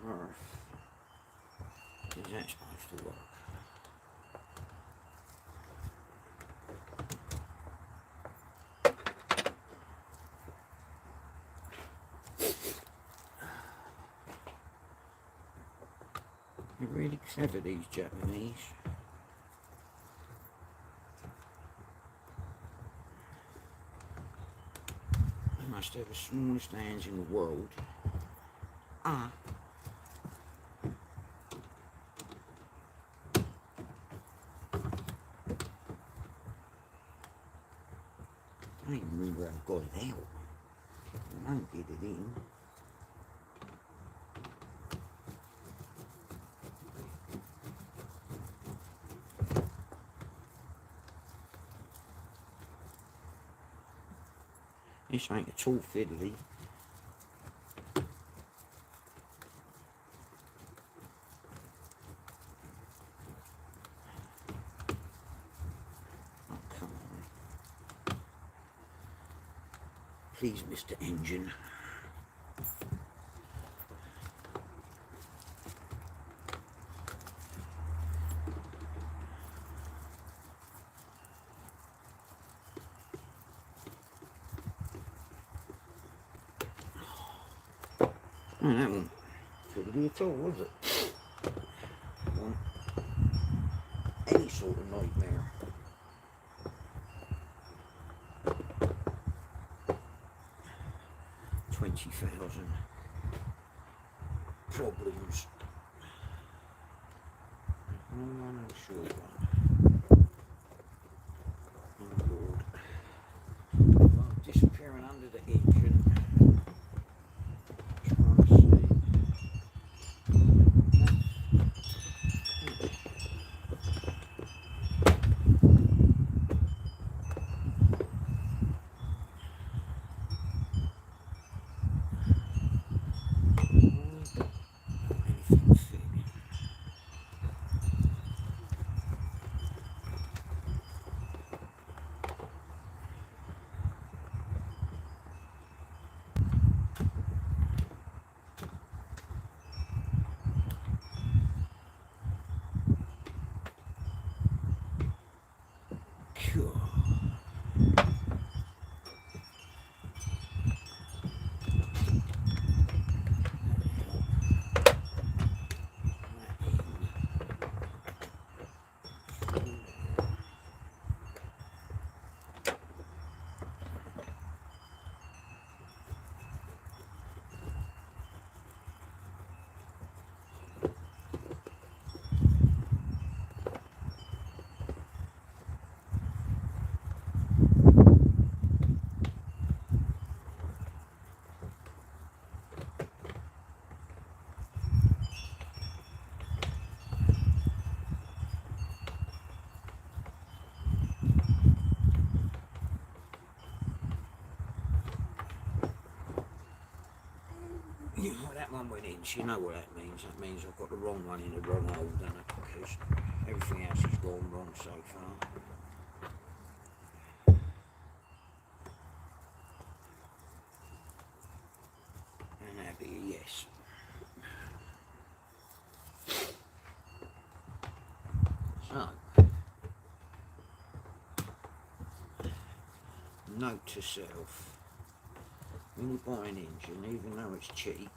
earth is that supposed to work? They're really clever, these Japanese. They must have the smallest hands in the world. Ah. I don't even remember how I got it out. I don't get it in. This ain't at all fiddly. Oh, come on. Please, Mr. Engine. Oh, that one couldn't be at all, was it? One. Any sort of nightmare. 20,000 problems. Long one and a short one. Oh Lord. Well, disappearing under the engine. Trying to see. Well, that one went in, so you know what that means. That means I've got the wrong one in the wrong hole, don't I? Because everything else has gone wrong so far. And that'd be a yes. So, note to self. When you buy an engine, even though it's cheap,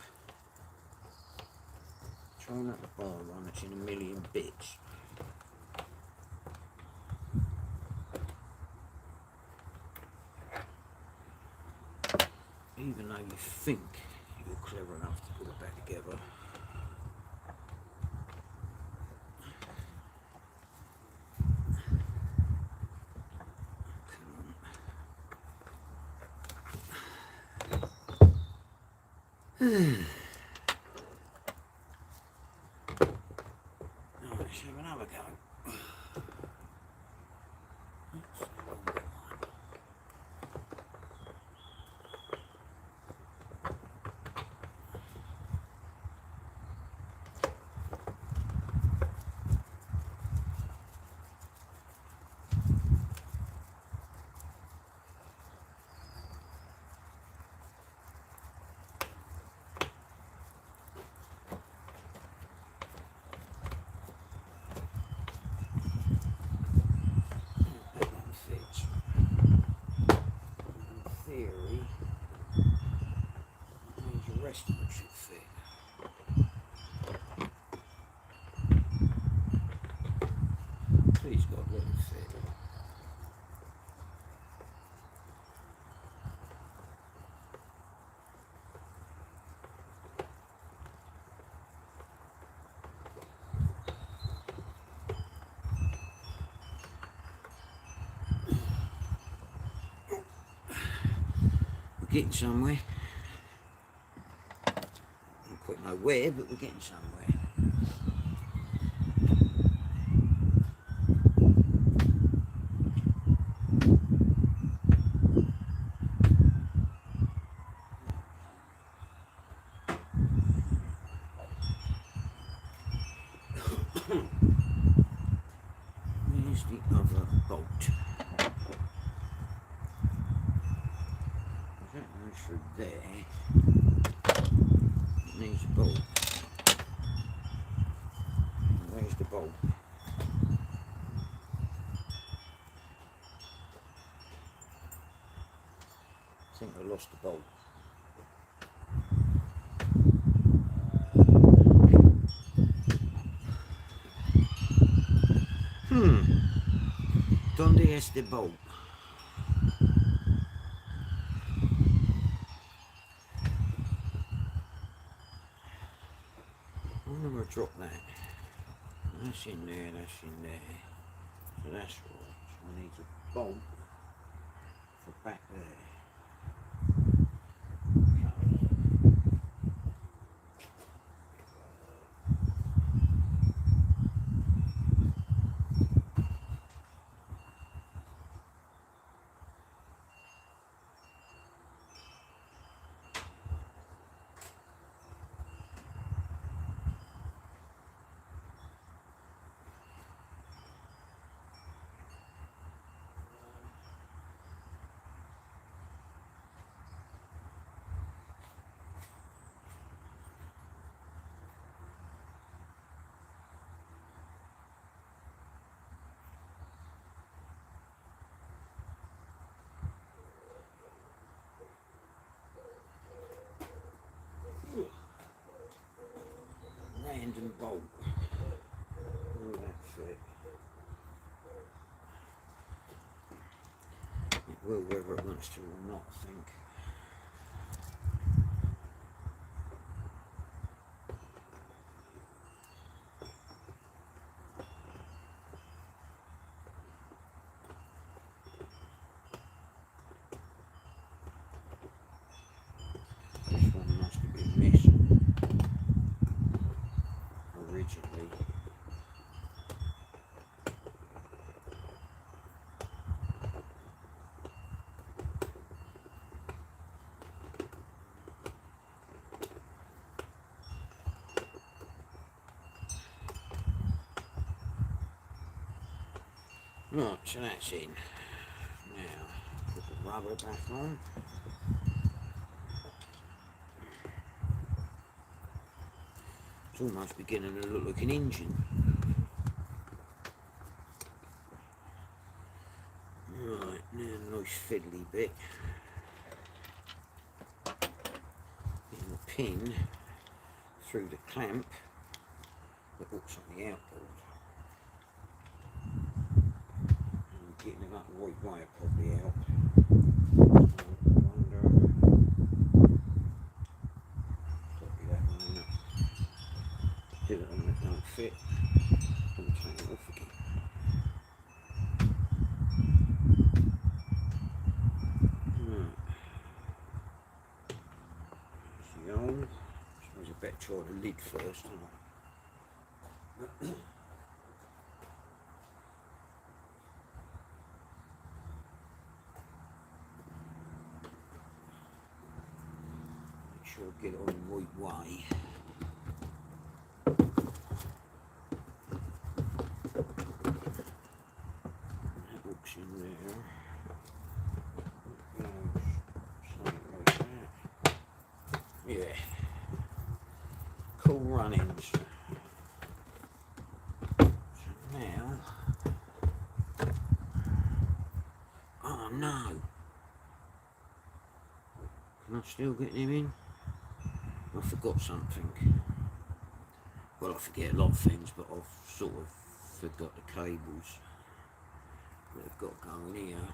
try not to buy one that's in a million bits. Even though you think you're clever enough to put it back together. Let's have another go. Rest of it should fit. Please God, let it fit. We're getting somewhere. Quite nowhere, but we're getting somewhere. Where's the other bolt? That goes through there. Needs a bolt. Where's the bolt? I think I lost the bolt. ¿Dónde es the bolt? drop that. That's in there, that's in there. So that's right. So I need a bolt for back there. Random bolt. Will that fit? It will whether it wants to or not, I think. This one must have been missing originally. Right, so that's in. Now, put the rubber back on. It's almost beginning to look like an engine. Right, now a nice fiddly bit. Getting the pin through the clamp that hooks on the outboard. Getting it up the right way will probably help. Probably that one, isn't it? Do it when it don't fit. Don't take it off again. Right. There's the hole. Suppose I better try the lid first, don't I? Sure get it on the right way. That hooks in there. Something like that. Yeah. Cool runnings. So now. Oh no. Can I still get him in? I forgot something. Well, I forget a lot of things, but I've sort of forgot the cables that have got going here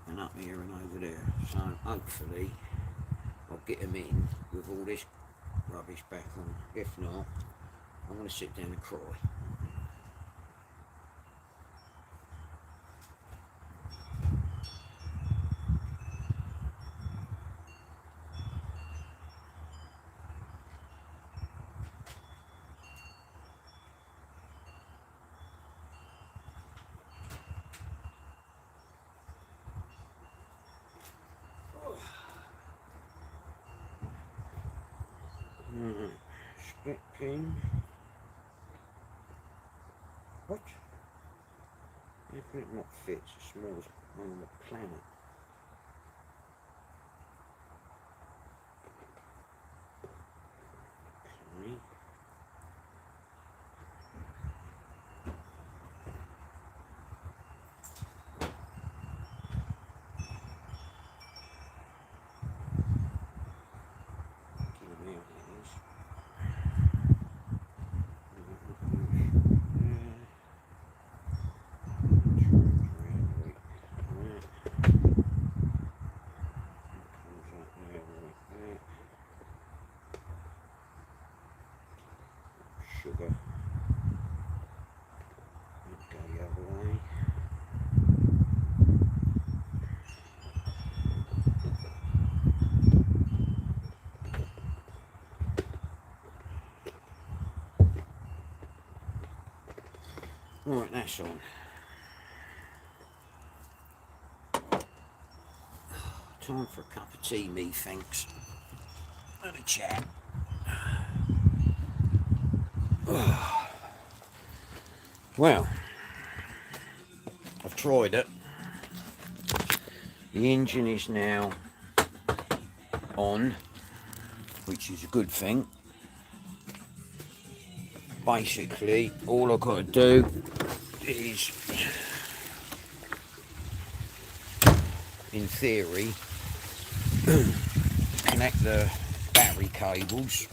and up here and over there. So hopefully I'll get them in with all this rubbish back on. If not, I'm going to sit down and cry. Split pin. What? How can it not fit? It's the smallest one on the planet. Okay. Right, that's on. Time for a cup of tea, methinks. And a chat. Well, I've tried it. The engine is now on, which is a good thing. Basically, all I've got to do is, in theory, connect the battery cables,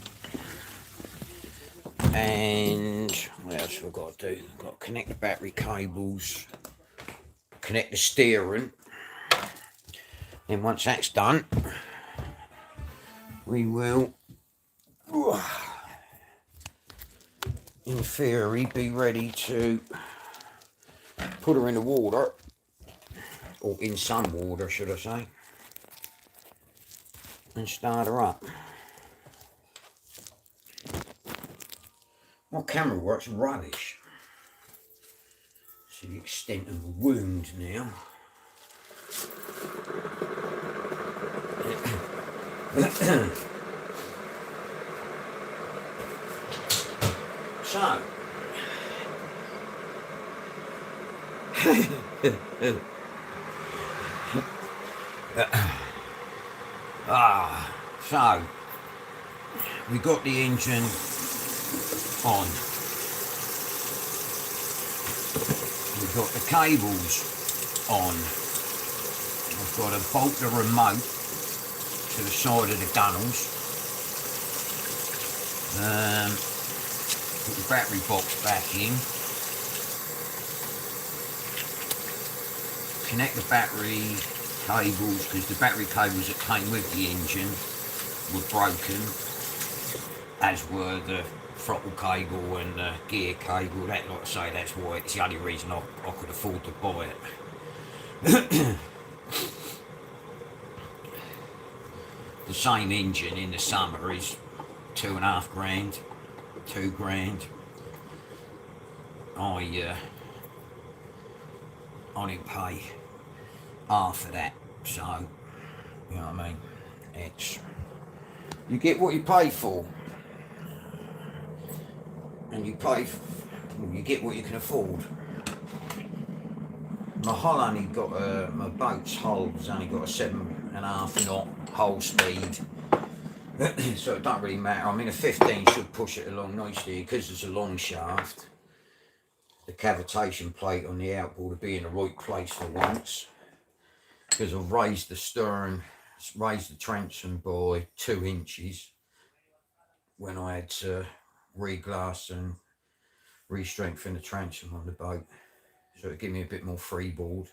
and what else have I got to do? I've got to connect the battery cables, connect the steering. Then once that's done, we will, in theory, be ready to put her in the water, or in some water, should I say, and start her up. My camera works rubbish. See the extent of the wound now. So, so we got the engine on. We've got the cables on. I've got to bolt the remote to the side of the gunnels. Put the battery box back in. Connect the battery cables, because the battery cables that came with the engine were broken, as were the throttle cable and the gear cable. That, like I say, that's why it's the only reason I could afford to buy it. The same engine in the summer is £2.5 grand, £2 grand. I didn't pay half of that, so you know what I mean. It's, you get what you pay for, and you get what you can afford. My hull only got my boat's hull's only got a 7.5 knot hull speed, so it don't really matter. I mean, a 15 should push it along nicely because it's a long shaft. The cavitation plate on the outboard will be in the right place for once, because I've raised the stern, raised the transom by 2 inches when I had to re-glass and re-strengthen the transom on the boat, so it gave me a bit more freeboard.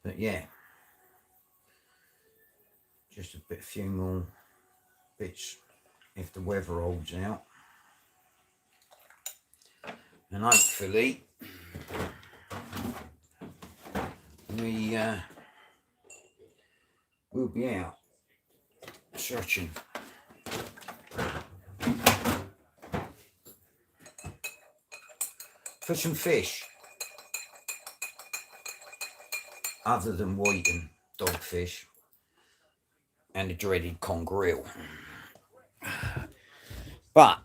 But yeah, just a few more bits if the weather holds out, and hopefully we'll be out searching for some fish other than white and dogfish and the dreaded conger. But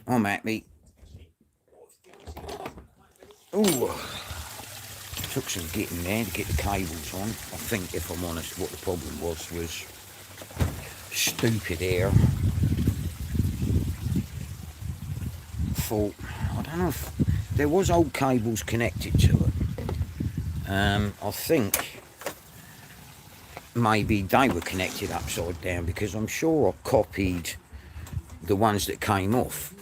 I'm happy. Ooh, took some getting there to get the cables on. I think, if I'm honest, what the problem was stupid air. Thought, I don't know if there was old cables connected to it. I think maybe they were connected upside down, because I'm sure I copied the ones that came off.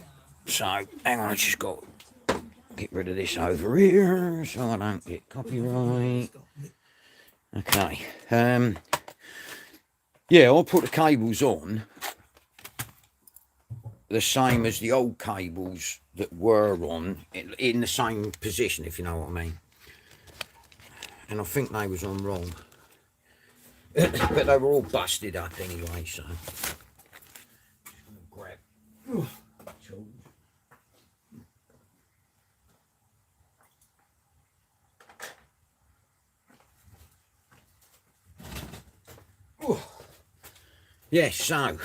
So hang on, I just got to get rid of this over here so I don't get copyright. Okay. Yeah, I'll put the cables on the same as the old cables that were on, in the same position, if you know what I mean. And I think they was on wrong. But they were all busted up anyway, so. Just gonna grab tools. Yes, so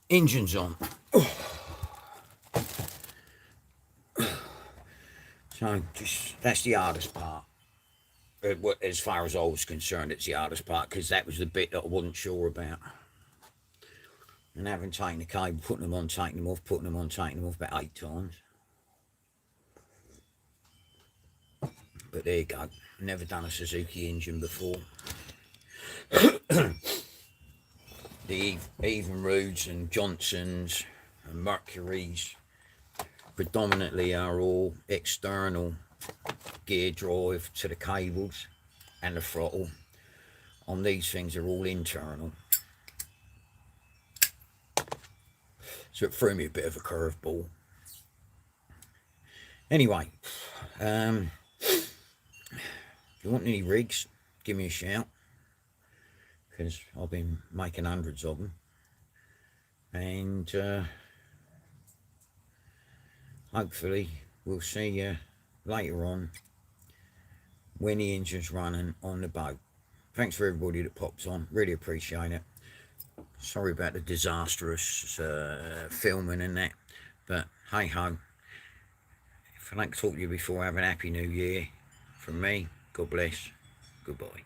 engine's on. So just that's the hardest part. As far as I was concerned, it's the hardest part because that was the bit that I wasn't sure about. And having taken the cable, putting them on, taking them off, putting them on, taking them off about 8 times. But there you go. Never done a Suzuki engine before. The Evinrudes and Johnsons and Mercuries predominantly are all external gear drive to the cables and the throttle. On these things are all internal. So it threw me a bit of a curveball. Anyway, if you want any rigs, give me a shout, because I've been making hundreds of them. And hopefully we'll see you later on when the engine's running on the boat. Thanks for everybody that pops on, really appreciate it. Sorry about the disastrous filming and that, but hey ho. If I don't talk to you before, have a happy new year. From me, God bless, goodbye.